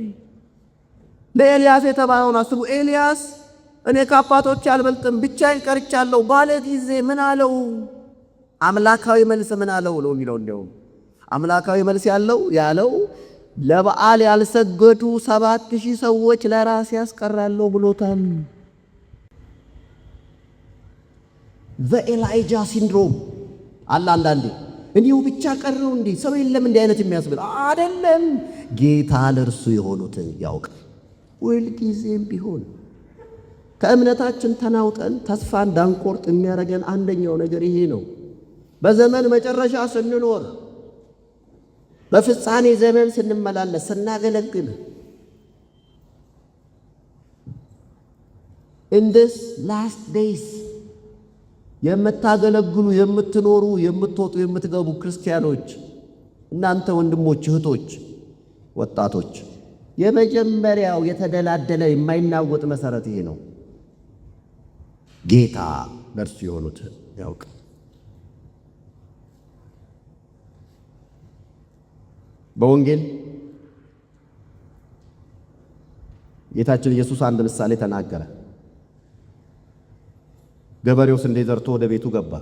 ለኤልያስ የተባለውን አስቡ። ኤልያስ እኔ ከአባቶች አልበልጥም ብቻዬን ቀርቻለሁ ባለ ጊዜ ምን አለው? አምላካዊ መልስ ምን አለው ነው የሚለው። እንደውም አምላካዊ መልስ ያለው ለበዓል ያልሰገዱ 7,000 ሰዎች ለራስ ያስቀራለሁ ብሎታል። ዘኤላይጃ ሲንድሮም አለ። አንዳንዴ እኔው ብቻ ቀረው እንዴ ሰው የለም እንዲህ አይነት የሚያስብል አይደለም። ጌታ ለእርሱ የሆኑትን ያውቃል። ሁልጊዜም ቢሆን ከእምነታችን ተናውጠን ተስፋ እንዳንቆርጥ የሚያደርገን አንደኛው ነገር ይሄ ነው። በዘመን መጨረሻ ስንኖር፣ በፍጻሜ ዘመን ስንመላለስ፣ ስናገለግል in this last days የምታገለግሉ የምትኖሩ የምትወጡ የምትገቡ ክርስቲያኖች እናንተ ወንድሞች እህቶች ወጣቶች የመጀመሪያው የተደላደለ የማይናወጥ መሰረት ይሄ ነው። ጌታ ለእርሱ የሆኑት ያውቅ። በወንጌል ጌታችን ኢየሱስ አንድ ምሳሌ ተናገረ። ገበሬው ስንዴ ዘርቶ ወደ ቤቱ ገባ።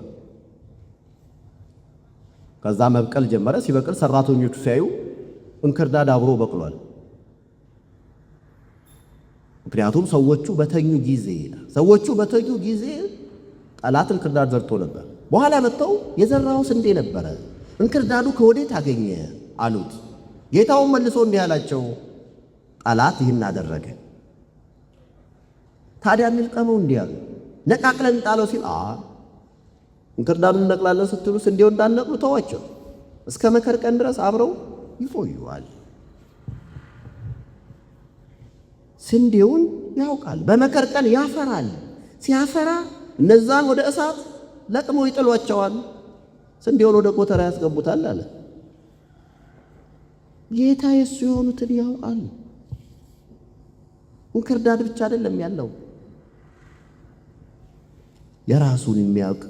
ከዛ መብቀል ጀመረ። ሲበቅል ሰራተኞቹ ሲያዩ እንክርዳድ አብሮ በቅሏል። ምክንያቱም ሰዎቹ በተኙ ጊዜ ጠላት እንክርዳድ ዘርቶ ነበር። በኋላ መጥተው የዘራው ስንዴ ነበረ፣ እንክርዳዱ ከወዴት አገኘ አሉት። ጌታውን መልሶ እንዲህ አላቸው፣ ጠላት ይህን አደረገ። ታዲያ እንልቀመው እንዲህ አሉ። ነቃቅለን ጣለው ሲል እንክርዳዱን ነቅላለን ስትሉ ስንዴው እንዳነቅሉ ተዋቸው፣ እስከ መከር ቀን ድረስ አብረው ይቆዩዋል። ስንዴውን ያውቃል፣ በመከር ቀን ያፈራል። ሲያፈራ እነዛን ወደ እሳት ለቅመው ይጥሏቸዋል፣ ስንዴውን ወደ ጎተራ ያስገቡታል አለ። ጌታ የሱ የሆኑትን ያውቃል። እንክርዳድ ብቻ አይደለም ያለው፣ የራሱን የሚያውቅ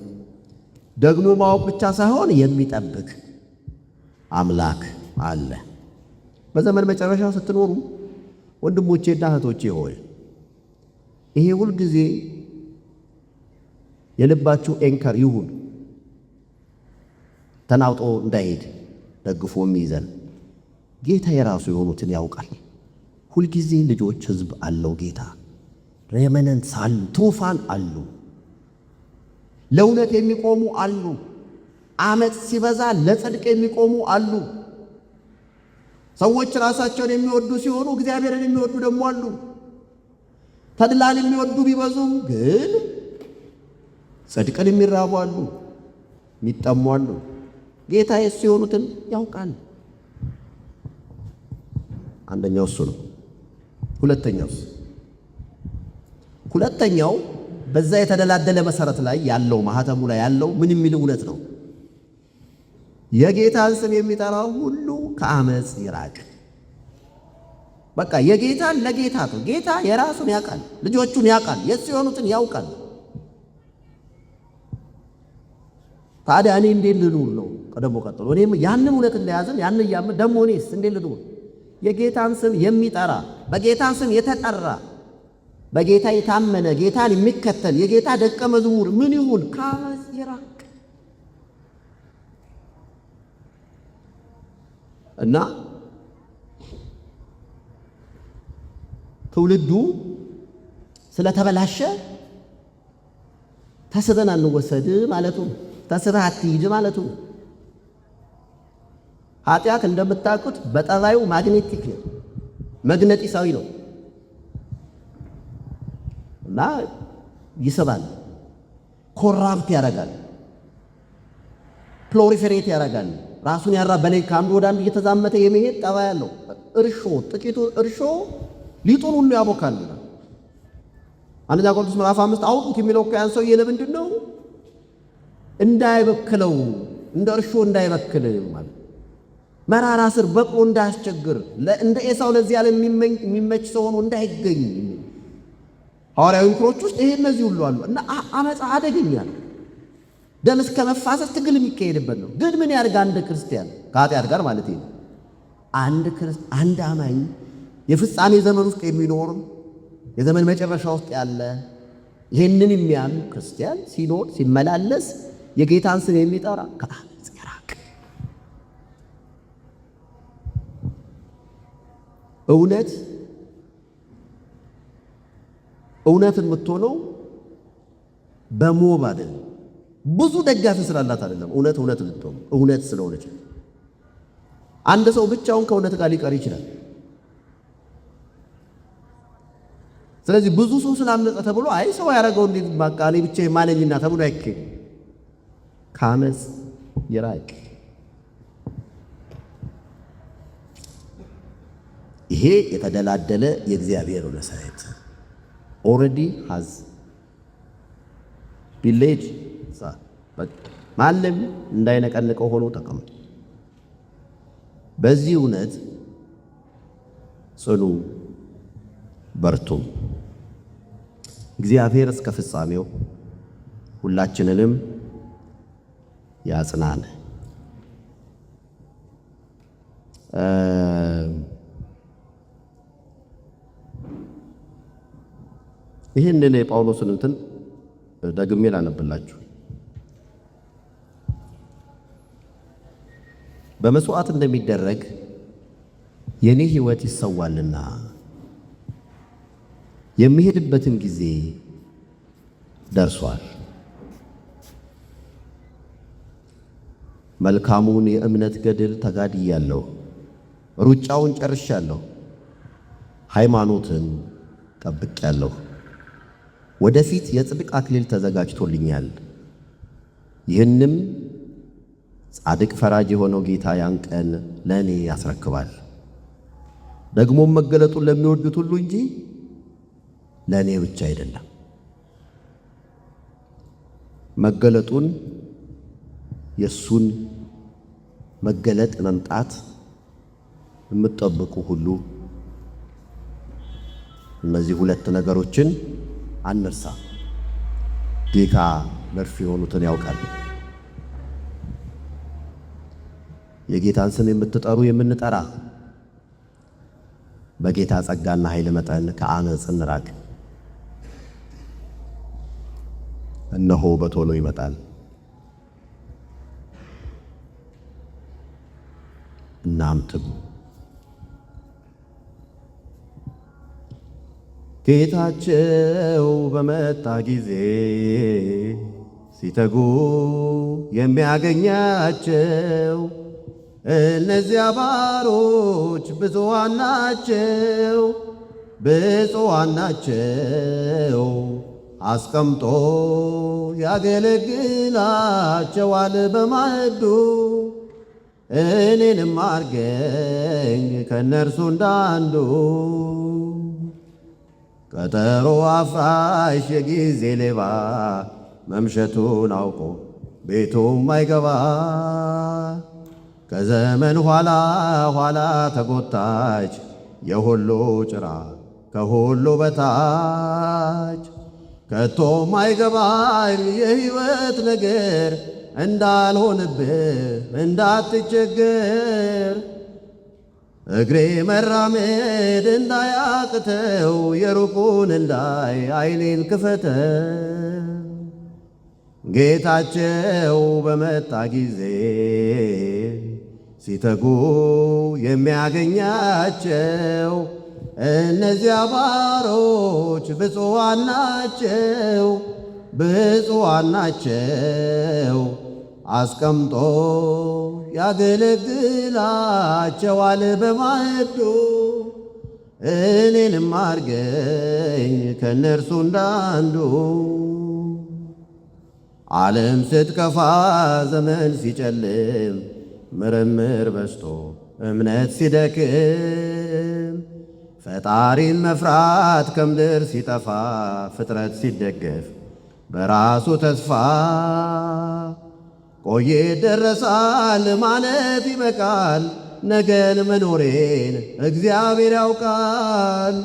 ደግሞ ማወቅ ብቻ ሳይሆን የሚጠብቅ አምላክ አለ። በዘመን መጨረሻ ስትኖሩ ወንድሞቼና እህቶቼ ሆይ ይሄ ሁል ጊዜ የልባችሁ ኤንከር ይሁን፣ ተናውጦ እንዳይሄድ ደግፎ የሚይዘን ጌታ የራሱ የሆኑትን ያውቃል። ሁልጊዜ ልጆች ሕዝብ አለው ጌታ። ሬመነንትስ አሉ፣ ትሩፋን አሉ፣ ለእውነት የሚቆሙ አሉ፣ ዓመፅ ሲበዛ ለጽድቅ የሚቆሙ አሉ። ሰዎች ራሳቸውን የሚወዱ ሲሆኑ እግዚአብሔርን የሚወዱ ደግሞ አሉ። ተድላን የሚወዱ ቢበዙም ግን ጽድቅን የሚራቡ አሉ፣ የሚጠሙ አሉ። ጌታ የሱ የሆኑትን ያውቃል። አንደኛው እሱ ነው። ሁለተኛው በዛ የተደላደለ መሰረት ላይ ያለው ማህተሙ ላይ ያለው ምን የሚል እውነት ነው? የጌታን ስም የሚጠራው ሁሉ ከአመፅ ይራቅ። በቃ የጌታን ለጌታ ነው። ጌታ የራሱን ያውቃል፣ ልጆቹን ያውቃል፣ የሱ የሆኑትን ያውቃል። ታዲያ እኔ እንዴት ልኑር ነው? ቀደሞ ቀጥሎ እኔም ያንን እውነት እንደያዝን ያን ያምን ደግሞ እኔስ እንዴት ልኑር? የጌታን ስም የሚጠራ በጌታን ስም የተጠራ በጌታ የታመነ ጌታን የሚከተል የጌታ ደቀ መዝሙር ምን ይሁን? ከአመፅ ይራቅ። እና ትውልዱ ስለተበላሸ ተስበን አንወሰድ ማለቱ፣ ተስበህ አትሂድ ማለቱ። ኃጢአት እንደምታውቁት በጠባዩ ማግኔቲክ ነው፣ መግነጢሳዊ ነው። እና ይስባል፣ ኮራፕት ያደርጋል፣ ፕሎሪፌሬት ያደርጋል። ራሱን በላይ ከአንዱ ወደ አንዱ እየተዛመተ የመሄድ ጠባይ ያለው እርሾ፣ ጥቂቱ እርሾ ሊጡን ሁሉ ያቦካል። አንደኛ ቆሮንቶስ ምዕራፍ 5 አውጡት የሚለው እኮ ያን ሰውዬ ለምንድን ነው? እንዳይበክለው፣ እንደ እርሾ እንዳይበክል ማለት መራራ ስር በቅሎ እንዳያስቸግር፣ እንደ ኤሳው ለዚህ ዓለም የሚመች ሰው ሆኖ እንዳይገኝ ሐዋርያዊ ምክሮች ውስጥ ይሄ እነዚህ ሁሉ አሉ። እና አመፃ አደገኛ ነው። ደም እስከ መፋሰስ ትግል የሚካሄድበት ነው። ግን ምን ያድርግ አንድ ክርስቲያን ከኃጢአት ጋር ማለት ነው። አንድ አማኝ የፍጻሜ ዘመን ውስጥ የሚኖር የዘመን መጨረሻ ውስጥ ያለ ይህንን የሚያምን ክርስቲያን ሲኖር ሲመላለስ የጌታን ስም የሚጠራ ከአመፅ ይራቅ። እውነት የምትሆነው በሞብ አይደለም፣ ብዙ ደጋፊ ስላላት አይደለም። እውነት ልትሆነው እውነት ስለሆነች አንድ ሰው ብቻውን ከእውነት ጋር ሊቀር ይችላል። ስለዚህ ብዙ ሰው ስላመፀ ተብሎ አይ ሰው ያደረገው እንዴት ማቃሌ ብቻ ማለኝና ተብሎ አይኬድም። ከአመፅ ይራቅ። ይሄ የተደላደለ የእግዚአብሔር መሰረት ኦልሬዲ ሃዝ ቢሌጅ ማንም እንዳይነቀንቀው ሆኖ ተቀምጦ በዚህ እውነት ጽኑ፣ በርቱ። እግዚአብሔር እስከ ፍጻሜው ሁላችንንም ያጽናን። ይህንን የጳውሎስን እንትን ደግሜ ላነብላችሁ። በመስዋዕት እንደሚደረግ የኔ ሕይወት ይሰዋልና የሚሄድበትም ጊዜ ደርሷል። መልካሙን የእምነት ገድል ተጋድያለሁ፣ ሩጫውን ጨርሻለሁ፣ ሃይማኖትን ጠብቄያለሁ። ወደፊት የጽድቅ አክሊል ተዘጋጅቶልኛል። ይህንም ጻድቅ ፈራጅ የሆነው ጌታ ያን ቀን ለእኔ ያስረክባል። ደግሞም መገለጡን ለሚወዱት ሁሉ እንጂ ለእኔ ብቻ አይደለም። መገለጡን የእሱን መገለጥ መምጣት የምትጠብቁ ሁሉ እነዚህ ሁለት ነገሮችን አንርሳ። ጌታ መርፍ የሆኑትን ያውቃል። የጌታን ስም የምትጠሩ የምንጠራ በጌታ ጸጋና ኃይል መጠን ከአመፅ እንራቅ። እነሆ በቶሎ ይመጣል። እናም ትጉ። ጌታቸው በመጣ ጊዜ ሲተጉ የሚያገኛቸው እነዚያ ባሮች ብፁዓን ናቸው፣ ብፁዓን ናቸው። አስቀምጦ ያገለግላቸዋል በማዕዱ። እኔንም አርገኝ ከእነርሱ እንዳንዱ። ቀጠሮ አፍራሽ የጊዜ ሌባ መምሸቱን አውቆ ቤቱም አይገባ። ከዘመን ኋላ ኋላ ተጎታች የሁሉ ጭራ ከሁሉ በታች። ከቶም አይገባኝ የሕይወት ነገር እንዳልሆንብህ እንዳትቸገር። እግሬ መራመድ እንዳያቅተው የሩቁን እንዳይ ዓይኔን ክፈተው። ጌታቸው በመጣ ጊዜ ሲተጉ የሚያገኛቸው እነዚያ ባሮች ብፁዓን ናቸው፣ ብፁዓን ናቸው። አስቀምጦ ያገለግላቸዋል በማዕዱ። እኔንም አርገኝ ከእነርሱ እንዳንዱ። ዓለም ስትከፋ ዘመን ሲጨልም ምርምር በዝቶ እምነት ሲደክም ፈጣሪን መፍራት ከምድር ሲጠፋ ፍጥረት ሲደገፍ በራሱ ተስፋ ቆየ ደረሳል ማለት ይበቃል። ነገን መኖሬን እግዚአብሔር ያውቃል።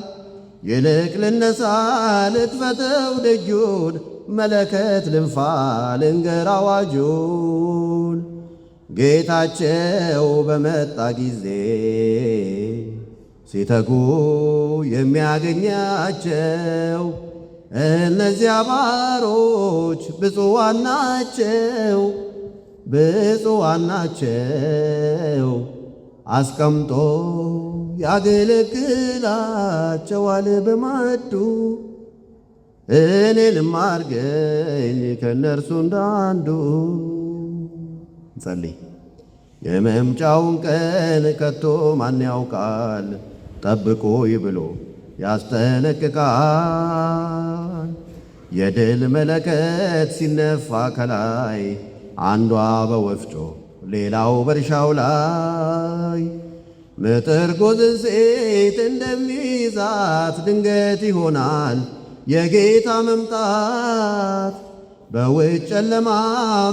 ይልቅ ልነሳ ልክፈተው ደጁን መለከት ልንፋ ልንገር አዋጁን። ጌታቸው በመጣ ጊዜ ሲተጉ የሚያገኛቸው እነዚያ ባሮች ብፁዓን ናቸው፣ ብፁዓን ናቸው። አስቀምጦ ያገለግላቸዋል በማዕዱ። እኔንም አርገኝ ከእነርሱ እንዳንዱ። እንጸልይ። የመምጫውን ቀን ከቶ ማን ያውቃል? ጠብቁኝ ብሎ ያስጠነቅቃል። የድል መለከት ሲነፋ ከላይ አንዷ በወፍጮ ሌላው በእርሻው ላይ ምጥር ጎዝን ሴት እንደሚይዛት ድንገት ይሆናል የጌታ መምጣት። በውጭ ጨለማ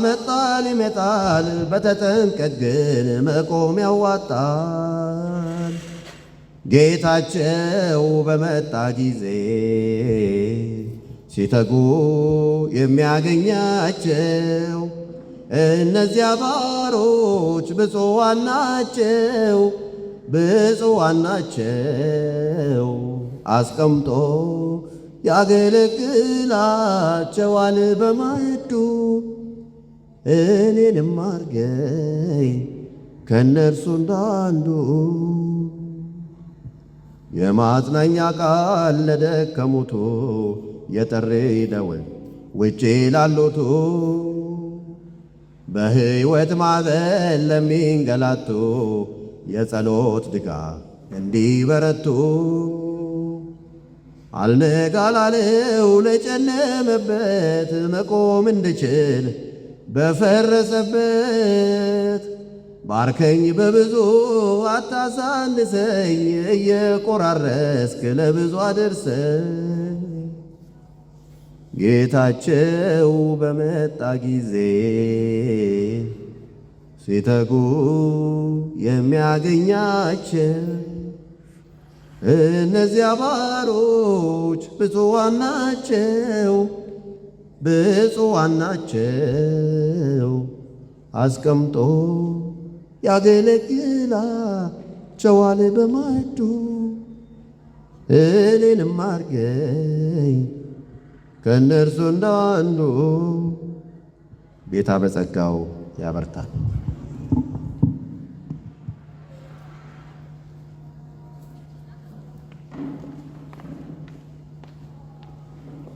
መጣል ይመጣል፣ በተጠንቀቅ ግን መቆም ያዋጣል። ጌታቸው በመጣ ጊዜ ሲተጉ የሚያገኛቸው እነዚያ ባሮች ብፁዓን ናቸው፣ ብፁዓን ናቸው። አስቀምጦ ያገለግላቸዋል በማዕዱ። እኔንም አርገኝ ከእነርሱ እንዳንዱ። የማጽናኛ ቃል ለደከሙቱ የጥሪ ደወል ውጪ ላሉቱ በሕይወት ማዕበል ለሚንገላቱ የጸሎት ድጋፍ እንዲበረቱ አልነጋ ላለው ለጨለመበት መቆም እንድችል በፈረሰበት ባርከኝ በብዙ አታሳንሰኝ እየቆራረስክ ለብዙ አድርሰኝ። ጌታቸው በመጣ ጊዜ ሲተጉ የሚያገኛቸው እነዚያ ባሮች ብፁዓን ናቸው፣ ብፁዓን ናቸው። አስቀምጦ ያገለግላቸዋል በማዕዱ። እኔንም አርገኝ ከእነርሱ እንዳንዱ። ጌታ በጸጋው ያበርታል።